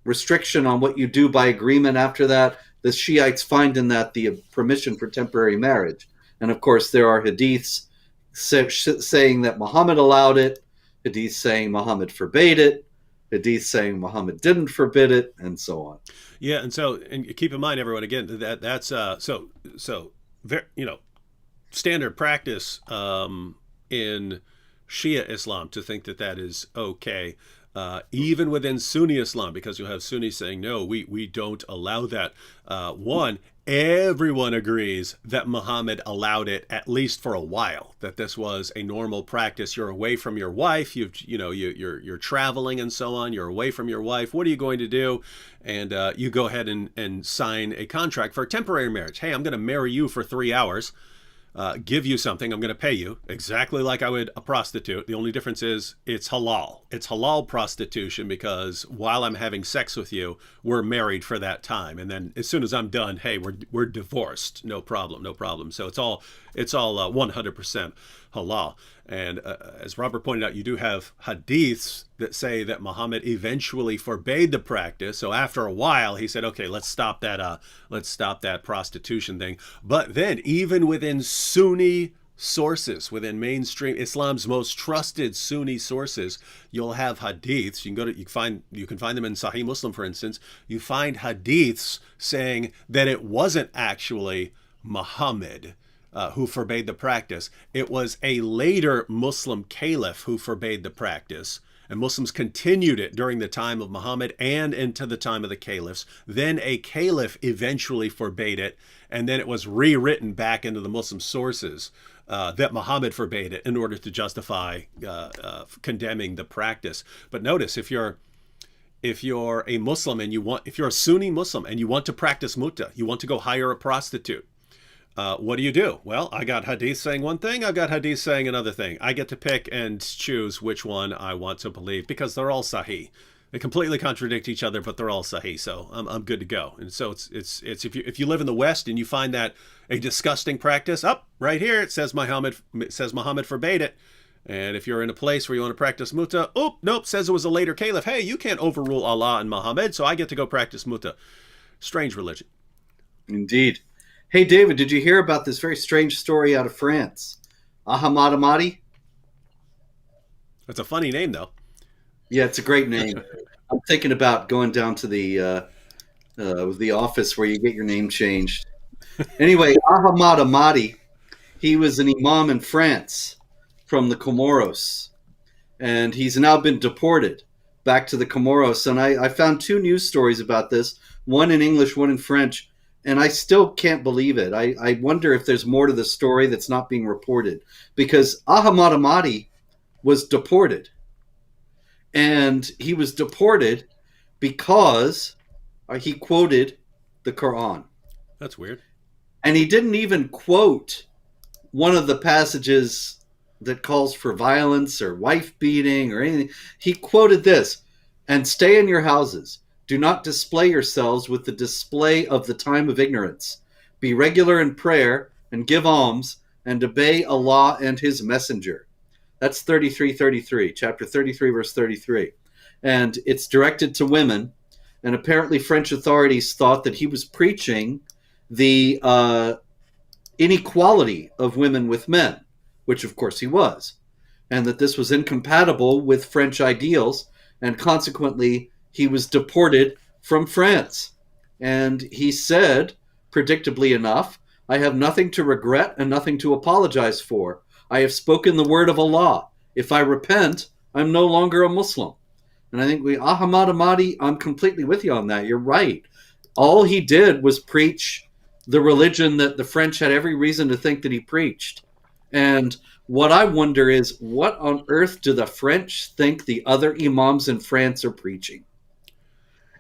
restriction on what you do by agreement after that. The Shiites find in that the permission for temporary marriage. And of course, there are hadiths saying that Muhammad allowed it, hadiths saying Muhammad forbade it, hadiths saying Muhammad didn't forbid it, and so on. Yeah, and keep in mind, everyone, again, that's very, standard practice in Shia Islam to think that is okay. Even within Sunni Islam, because you have Sunnis saying, no, we don't allow that. One, everyone agrees that Muhammad allowed it, at least for a while, that this was a normal practice. You're away from your wife, you're traveling and so on, you're away from your wife. What are you going to do? And you go ahead and sign a contract for a temporary marriage. Hey, I'm going to marry you for 3 hours. Give you something, I'm going to pay you exactly like I would a prostitute. The only difference is it's halal. It's halal prostitution because while I'm having sex with you, we're married for that time, and then as soon as I'm done, hey, we're divorced. No problem. So it's all 100% halal. And as Robert pointed out, you do have hadiths that say that Muhammad eventually forbade the practice. So after a while, he said, okay, let's stop that prostitution thing. But then even within Sunni sources, within mainstream Islam's most trusted Sunni sources, you'll have hadiths. You can find them in Sahih Muslim, for instance. You find hadiths saying that it wasn't actually Muhammad who forbade the practice. It was a later Muslim caliph who forbade the practice, and Muslims continued it during the time of Muhammad and into the time of the caliphs. Then a caliph eventually forbade it, and then it was rewritten back into the Muslim sources that Muhammad forbade it in order to justify condemning the practice. But notice, if you're a Muslim and if you're a Sunni Muslim and you want to practice mutta, you want to go hire a prostitute, what do? Well, I got hadith saying one thing, I got hadith saying another thing. I get to pick and choose which one I want to believe because they're all sahih. They completely contradict each other, but they're all sahih, so I'm good to go. And so it's if you live in the West and you find that a disgusting practice, right here it says Muhammad forbade it. And if you're in a place where you want to practice mutta, nope, says it was a later caliph. Hey, you can't overrule Allah and Muhammad, so I get to go practice mutta. Strange religion. Indeed. Hey, David, did you hear about this very strange story out of France? Ahmad Ahmadi? That's a funny name, though. Yeah, it's a great name. I'm thinking about going down to the office where you get your name changed. Anyway, Ahmad Ahmadi, he was an imam in France from the Comoros, and he's now been deported back to the Comoros. And I found 2 news stories about this, one in English, one in French. And I still can't believe it. I wonder if there's more to the story that's not being reported. Because Ahmad Ahmadi was deported. And he was deported because he quoted the Quran. That's weird. And he didn't even quote one of the passages that calls for violence or wife beating or anything. He quoted this, and stay in your houses. Do not display yourselves with the display of the time of ignorance. Be regular in prayer and give alms and obey Allah and his messenger. That's 33:33, chapter 33, verse 33. And it's directed to women. And apparently French authorities thought that he was preaching the inequality of women with men, which of course he was, and that this was incompatible with French ideals, and consequently he was deported from France. And he said, predictably enough, I have nothing to regret and nothing to apologize for. I have spoken the word of Allah. If I repent, I'm no longer a Muslim. And I think Ahmad Ahmadi, I'm completely with you on that. You're right. All he did was preach the religion that the French had every reason to think that he preached. And what I wonder is, what on earth do the French think the other imams in France are preaching?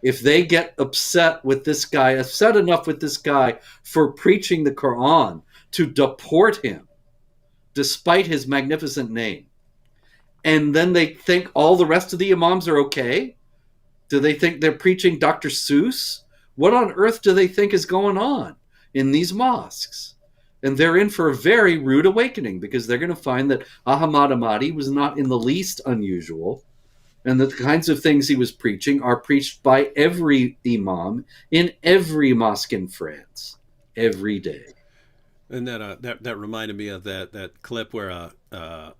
If they get upset with this guy, upset enough with this guy for preaching the Quran to deport him, despite his magnificent name, and then they think all the rest of the imams are okay? Do they think they're preaching Dr. Seuss? What on earth do they think is going on in these mosques? And they're in for a very rude awakening, because they're going to find that Ahmad Ahmadi was not in the least unusual, and that the kinds of things he was preaching are preached by every imam in every mosque in France every day. And that reminded me of that clip where a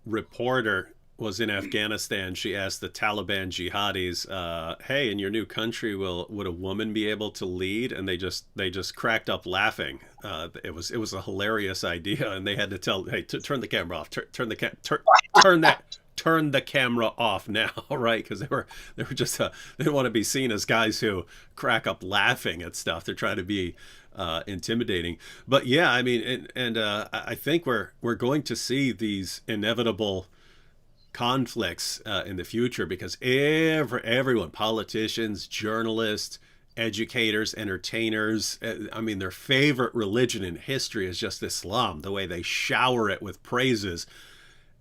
reporter was in Afghanistan. She asked the Taliban jihadis, "Hey, in your new country, would a woman be able to lead?" And they just cracked up laughing. It was a hilarious idea, and they had to tell, "Hey, turn the camera off. Turn the camera off now," right? Because they were just they didn't want to be seen as guys who crack up laughing at stuff. They're trying to be intimidating. But yeah, I mean, and I think we're going to see these inevitable conflicts in the future, because everyone, politicians, journalists, educators, entertainers, I mean, their favorite religion in history is just Islam, the way they shower it with praises.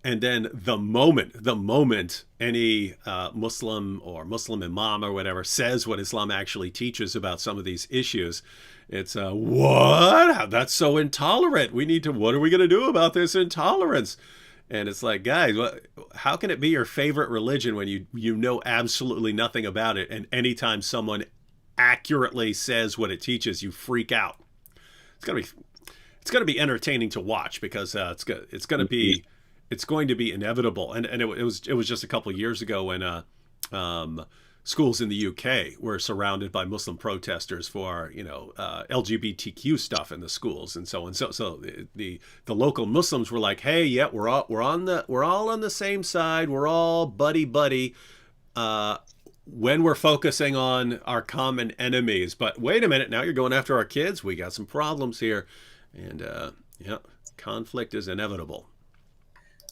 And then the moment any Muslim or Muslim imam or whatever says what Islam actually teaches about some of these issues, it's what? That's so intolerant. What are we going to do about this intolerance? And it's like, guys, how can it be your favorite religion when you know absolutely nothing about it, and anytime someone accurately says what it teaches, you freak out? It's gonna be entertaining to watch, because it's going to be inevitable. And it was just a couple of years ago when schools in the UK were surrounded by Muslim protesters for LGBTQ stuff in the schools and so on. So the local Muslims were like, "Hey, yeah, we're all on the same side. We're all buddy. When we're focusing on our common enemies, but wait a minute, now you're going after our kids. We got some problems here." And conflict is inevitable.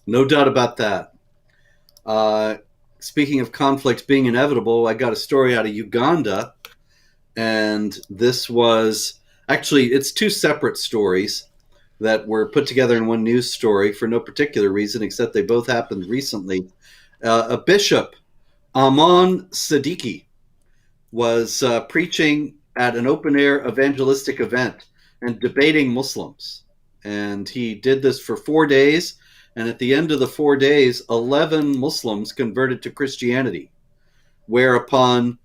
No doubt about that. Speaking of conflict being inevitable, I got a story out of Uganda, and this was actually, it's two separate stories that were put together in one news story for no particular reason, except they both happened recently. A bishop, Aman Siddiqui, was preaching at an open-air evangelistic event and debating Muslims. And he did this for 4 days. And at the end of the 4 days, 11 Muslims converted to Christianity, whereupon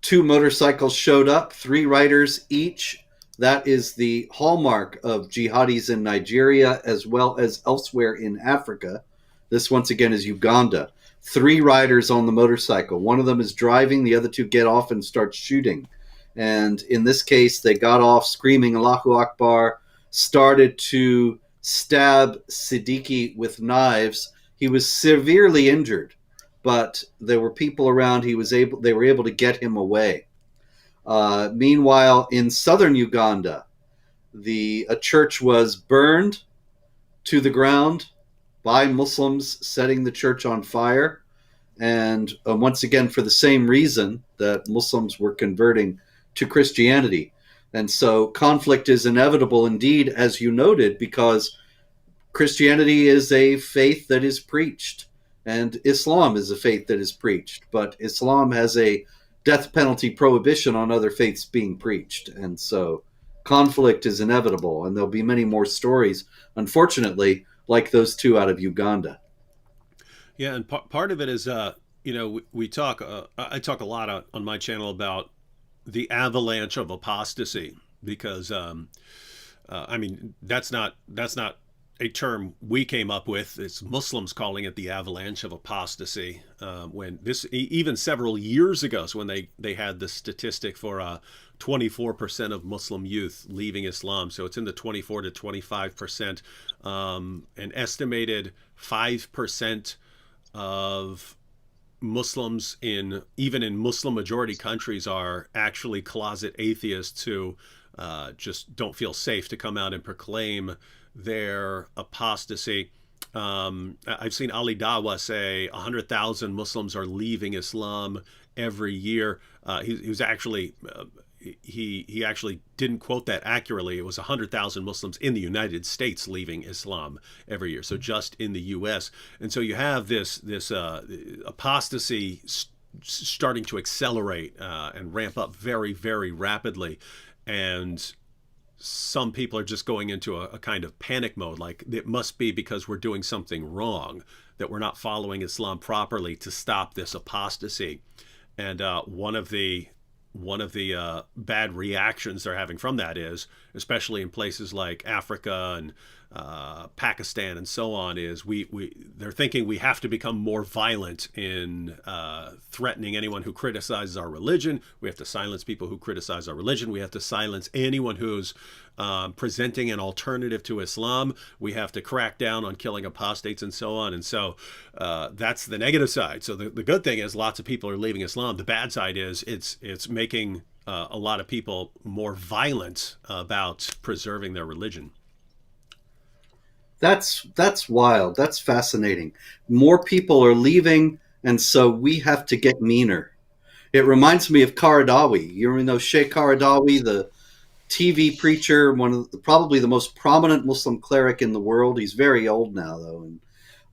2 motorcycles showed up, 3 riders each. That is the hallmark of jihadis in Nigeria as well as elsewhere in Africa. This, once again, is Uganda. 3 riders on the motorcycle. One of them is driving, the other 2 get off and start shooting. And in this case, they got off screaming Allahu Akbar, started to stab Siddiqui with knives. He was severely injured, but there were people around. They were able to get him away. Meanwhile, in southern Uganda, a church was burned to the ground by Muslims setting the church on fire. And once again, for the same reason that Muslims were converting to Christianity. And so conflict is inevitable indeed, as you noted, because Christianity is a faith that is preached, and Islam is a faith that is preached. But Islam has a death penalty prohibition on other faiths being preached. And so conflict is inevitable, and there'll be many more stories, unfortunately, like those 2 out of Uganda. Yeah, and part of it is, we talk. I talk a lot on my channel about the avalanche of apostasy, because I mean, that's not a term we came up with. It's Muslims calling it the avalanche of apostasy. When this, even several years ago, so when they had the statistic for 24% of Muslim youth leaving Islam, so it's in the 24 to 25%. An estimated 5% of Muslims even in Muslim majority countries are actually closet atheists who just don't feel safe to come out and proclaim their apostasy. I've seen Ali Dawa say 100,000 Muslims are leaving Islam every year. He was actually he actually didn't quote that accurately. It was 100,000 Muslims in the United States leaving Islam every year, so just in the U.S. And so you have this apostasy starting to accelerate and ramp up very, very rapidly, and some people are just going into a kind of panic mode, like it must be because we're doing something wrong, that we're not following Islam properly to stop this apostasy. And one of the bad reactions they're having from that is, especially in places like Africa and Pakistan and so on, is they're thinking we have to become more violent in threatening anyone who criticizes our religion. We have to silence people who criticize our religion. We have to silence anyone who's presenting an alternative to Islam. We have to crack down on killing apostates and so on. And so that's the negative side. So the good thing is lots of people are leaving Islam. The bad side is it's making a lot of people more violent about preserving their religion. That's wild. That's fascinating. More people are leaving, and so we have to get meaner. It reminds me of Qaradawi. You know Sheikh Qaradawi, the TV preacher, probably the most prominent Muslim cleric in the world. He's very old now, though,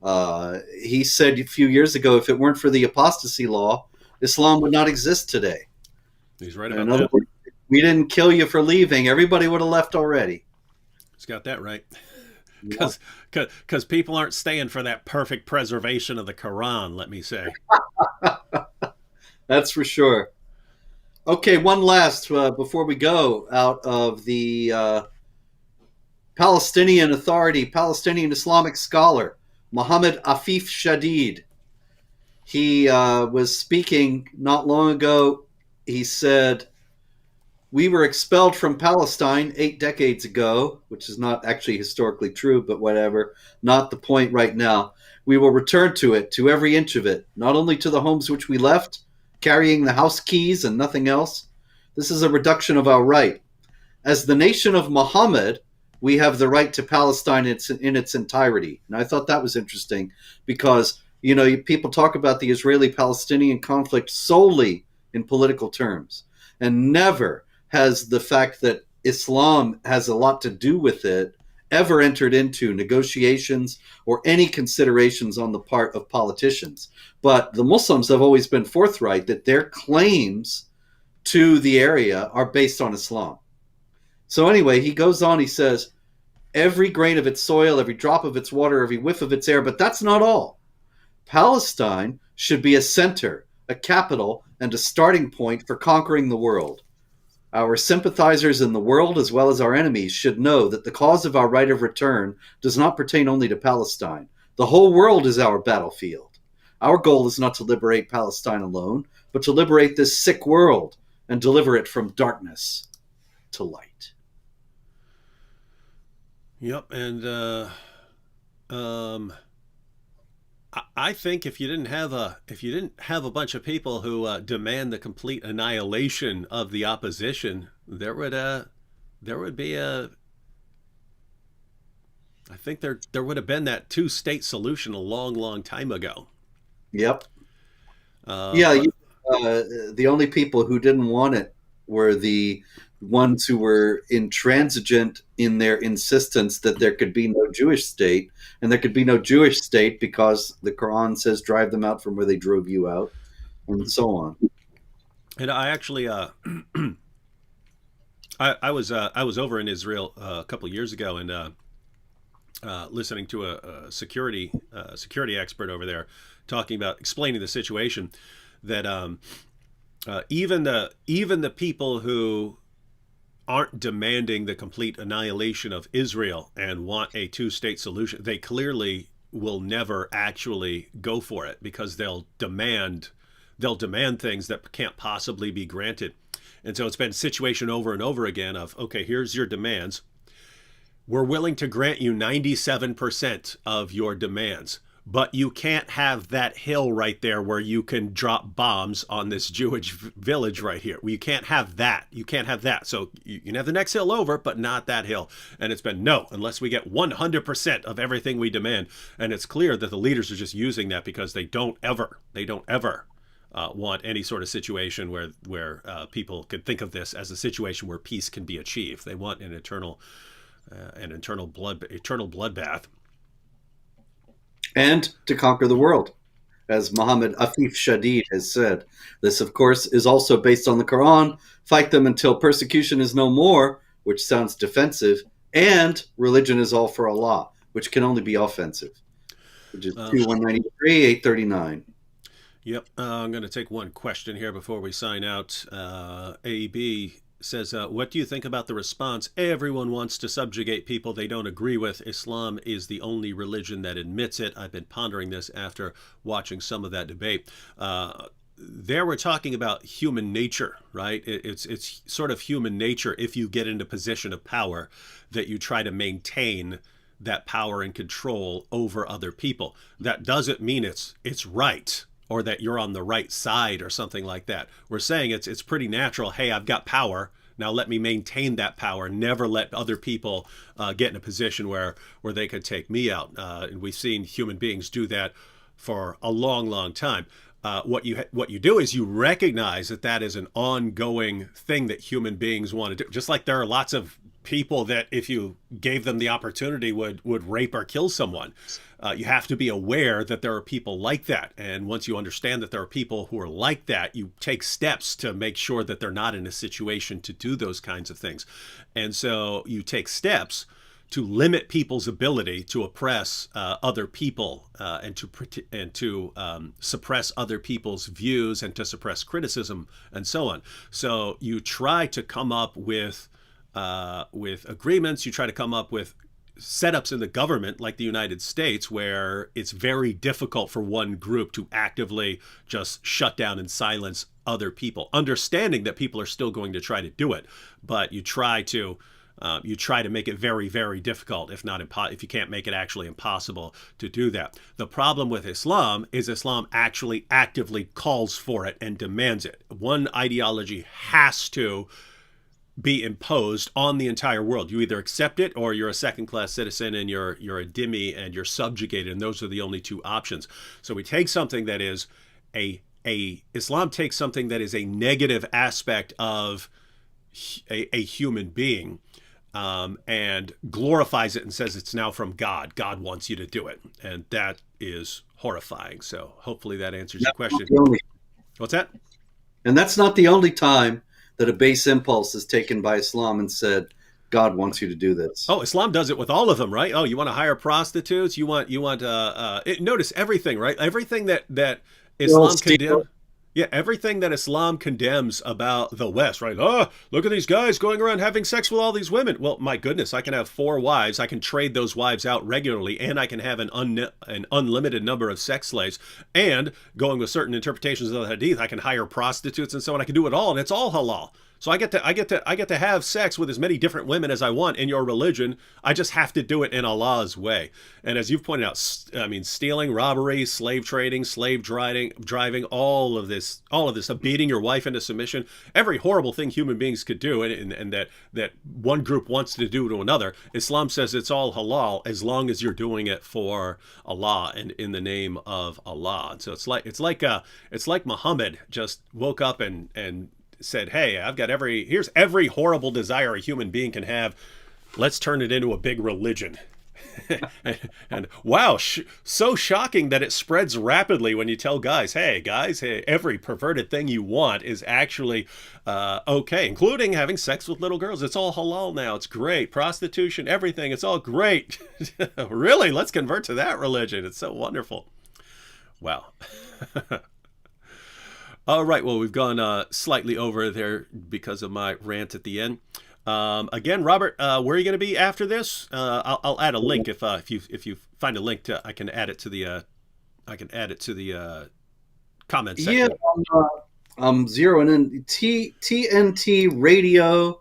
and he said a few years ago, if it weren't for the apostasy law, Islam would not exist today. He's right about In other that. words, we didn't kill you for leaving. Everybody would have left already. He's got that right. Yeah. Because people aren't staying for that perfect preservation of the Quran, let me say. That's for sure. Okay, one last before we go out of the Palestinian Authority, Palestinian Islamic scholar, Mohammed Afif Shadid. He was speaking not long ago. He said, we were expelled from Palestine 8 decades ago, which is not actually historically true, but whatever. Not the point right now. We will return to it, to every inch of it, not only to the homes which we left, carrying the house keys and nothing else. This is a reduction of our right. As the nation of Muhammad, we have the right to Palestine in its entirety. And I thought that was interesting because, people talk about the Israeli-Palestinian conflict solely in political terms, and never has the fact that Islam has a lot to do with it ever entered into negotiations or any considerations on the part of politicians. But the Muslims have always been forthright that their claims to the area are based on Islam. So anyway, he goes on, he says, every grain of its soil, every drop of its water, every whiff of its air, but that's not all. Palestine should be a center, a capital, and a starting point for conquering the world. Our sympathizers in the world, as well as our enemies, should know that the cause of our right of return does not pertain only to Palestine. The whole world is our battlefield. Our goal is not to liberate Palestine alone, but to liberate this sick world and deliver it from darkness to light. Yep, and I think if you didn't have a bunch of people who demand the complete annihilation of the opposition, there would be I think there would have been that two-state solution a long, long time ago. Yep. Yeah. The only people who didn't want it were the ones who were intransigent in their insistence that there could be no Jewish state, and there could be no Jewish state because the Quran says drive them out from where they drove you out, and so on. And I actually, I was over in Israel a couple of years ago, and listening to a security expert over there talking about explaining the situation that even the people who aren't demanding the complete annihilation of Israel and want a two-state solution, they clearly will never actually go for it, because they'll demand things that can't possibly be granted. And so it's been a situation over and over again of, okay, here's your demands. We're willing to grant you 97% of your demands, but you can't have that hill right there where you can drop bombs on this Jewish village right here. You can't have that. You can't have that. So you can have the next hill over, but not that hill. And it's been no, unless we get 100% of everything we demand. And it's clear that the leaders are just using that because they don't ever want any sort of situation where people could think of this as a situation where peace can be achieved. They want an eternal bloodbath. And to conquer the world, as Muhammad Afif Shadid has said. This, of course, is also based on the Quran. Fight them until persecution is no more, which sounds defensive, and religion is all for Allah, which can only be offensive, which is 2193, 839. Yep. I'm going to take one question here before we sign out. AB says, what do you think about the response? Everyone wants to subjugate people they don't agree with. Islam is the only religion that admits it. I've been pondering this after watching some of that debate. There we're talking about human nature, right? It's sort of human nature, if you get into a position of power, that you try to maintain that power and control over other people. That doesn't mean it's right, or that you're on the right side or something like that. We're saying it's pretty natural. Hey, I've got power. Now let me maintain that power. Never let other people get in a position where they could take me out. And we've seen human beings do that for a long, long time. What you do is you recognize that is an ongoing thing that human beings want to do. Just like there are lots of people that, if you gave them the opportunity, would rape or kill someone. You have to be aware that there are people like that. And once you understand that there are people who are like that, you take steps to make sure that they're not in a situation to do those kinds of things. And so you take steps to limit people's ability to oppress other people and to suppress other people's views and to suppress criticism and so on. So you try to come up with agreements. You try to come up with setups in the government, like the United States, where it's very difficult for one group to actively just shut down and silence other people, understanding that people are still going to try to do it, but you try to make it very, very difficult, if you can't make it actually impossible to do that. The problem with Islam is Islam actually actively calls for it and demands it. One ideology has to be imposed on the entire world. You either accept it or you're a second-class citizen and you're a dhimmi and you're subjugated, and those are the only two options. So we take something that is Islam takes something that is a negative aspect of a human being, and glorifies it and says it's now from God. God wants you to do it. And that is horrifying. So hopefully that answers your question. What's that? And that's not the only time that a base impulse is taken by Islam and said, God wants you to do this. Oh, Islam does it with all of them, right? Oh, you want to hire prostitutes? You want notice everything, right? Everything that Islam condemns. Yeah, everything that Islam condemns about the West, right? Oh, look at these guys going around having sex with all these women. Well, my goodness, I can have 4 wives. I can trade those wives out regularly, and I can have an unlimited number of sex slaves. And going with certain interpretations of the Hadith, I can hire prostitutes and so on. I can do it all, and it's all halal. So I get to have sex with as many different women as I want in your religion. I just have to do it in Allah's way. And as you've pointed out, I mean, stealing, robbery, slave trading, slave driving, all of this, beating your wife into submission, every horrible thing human beings could do, and that one group wants to do to another. Islam says it's all halal as long as you're doing it for Allah and in the name of Allah. And so it's like Muhammad just woke up and said, hey, I've got here's every horrible desire a human being can have. Let's turn it into a big religion. and wow, so shocking that it spreads rapidly when you tell guys, hey, every perverted thing you want is actually okay, including having sex with little girls. It's all halal now. It's great. Prostitution, everything. It's all great. Really? Let's convert to that religion. It's so wonderful. Wow. All right, well, we've gone slightly over there because of my rant at the end. Again, Robert, where are you going to be after this? I'll add a link if you find a link to I can add it to the comment Yeah, section. I'm zeroing in TNT Radio,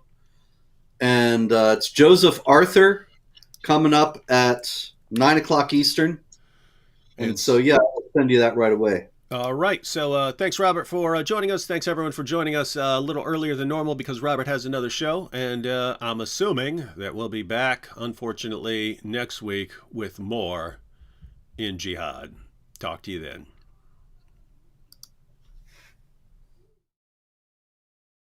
and it's Joseph Arthur coming up at 9 o'clock Eastern. And so, It's yeah, I'll send you that right away. all right. So thanks, Robert, for joining us. Thanks, everyone, for joining us a little earlier than normal because Robert has another show. And I'm assuming that we'll be back, unfortunately, next week with more in Jihad. Talk to you then.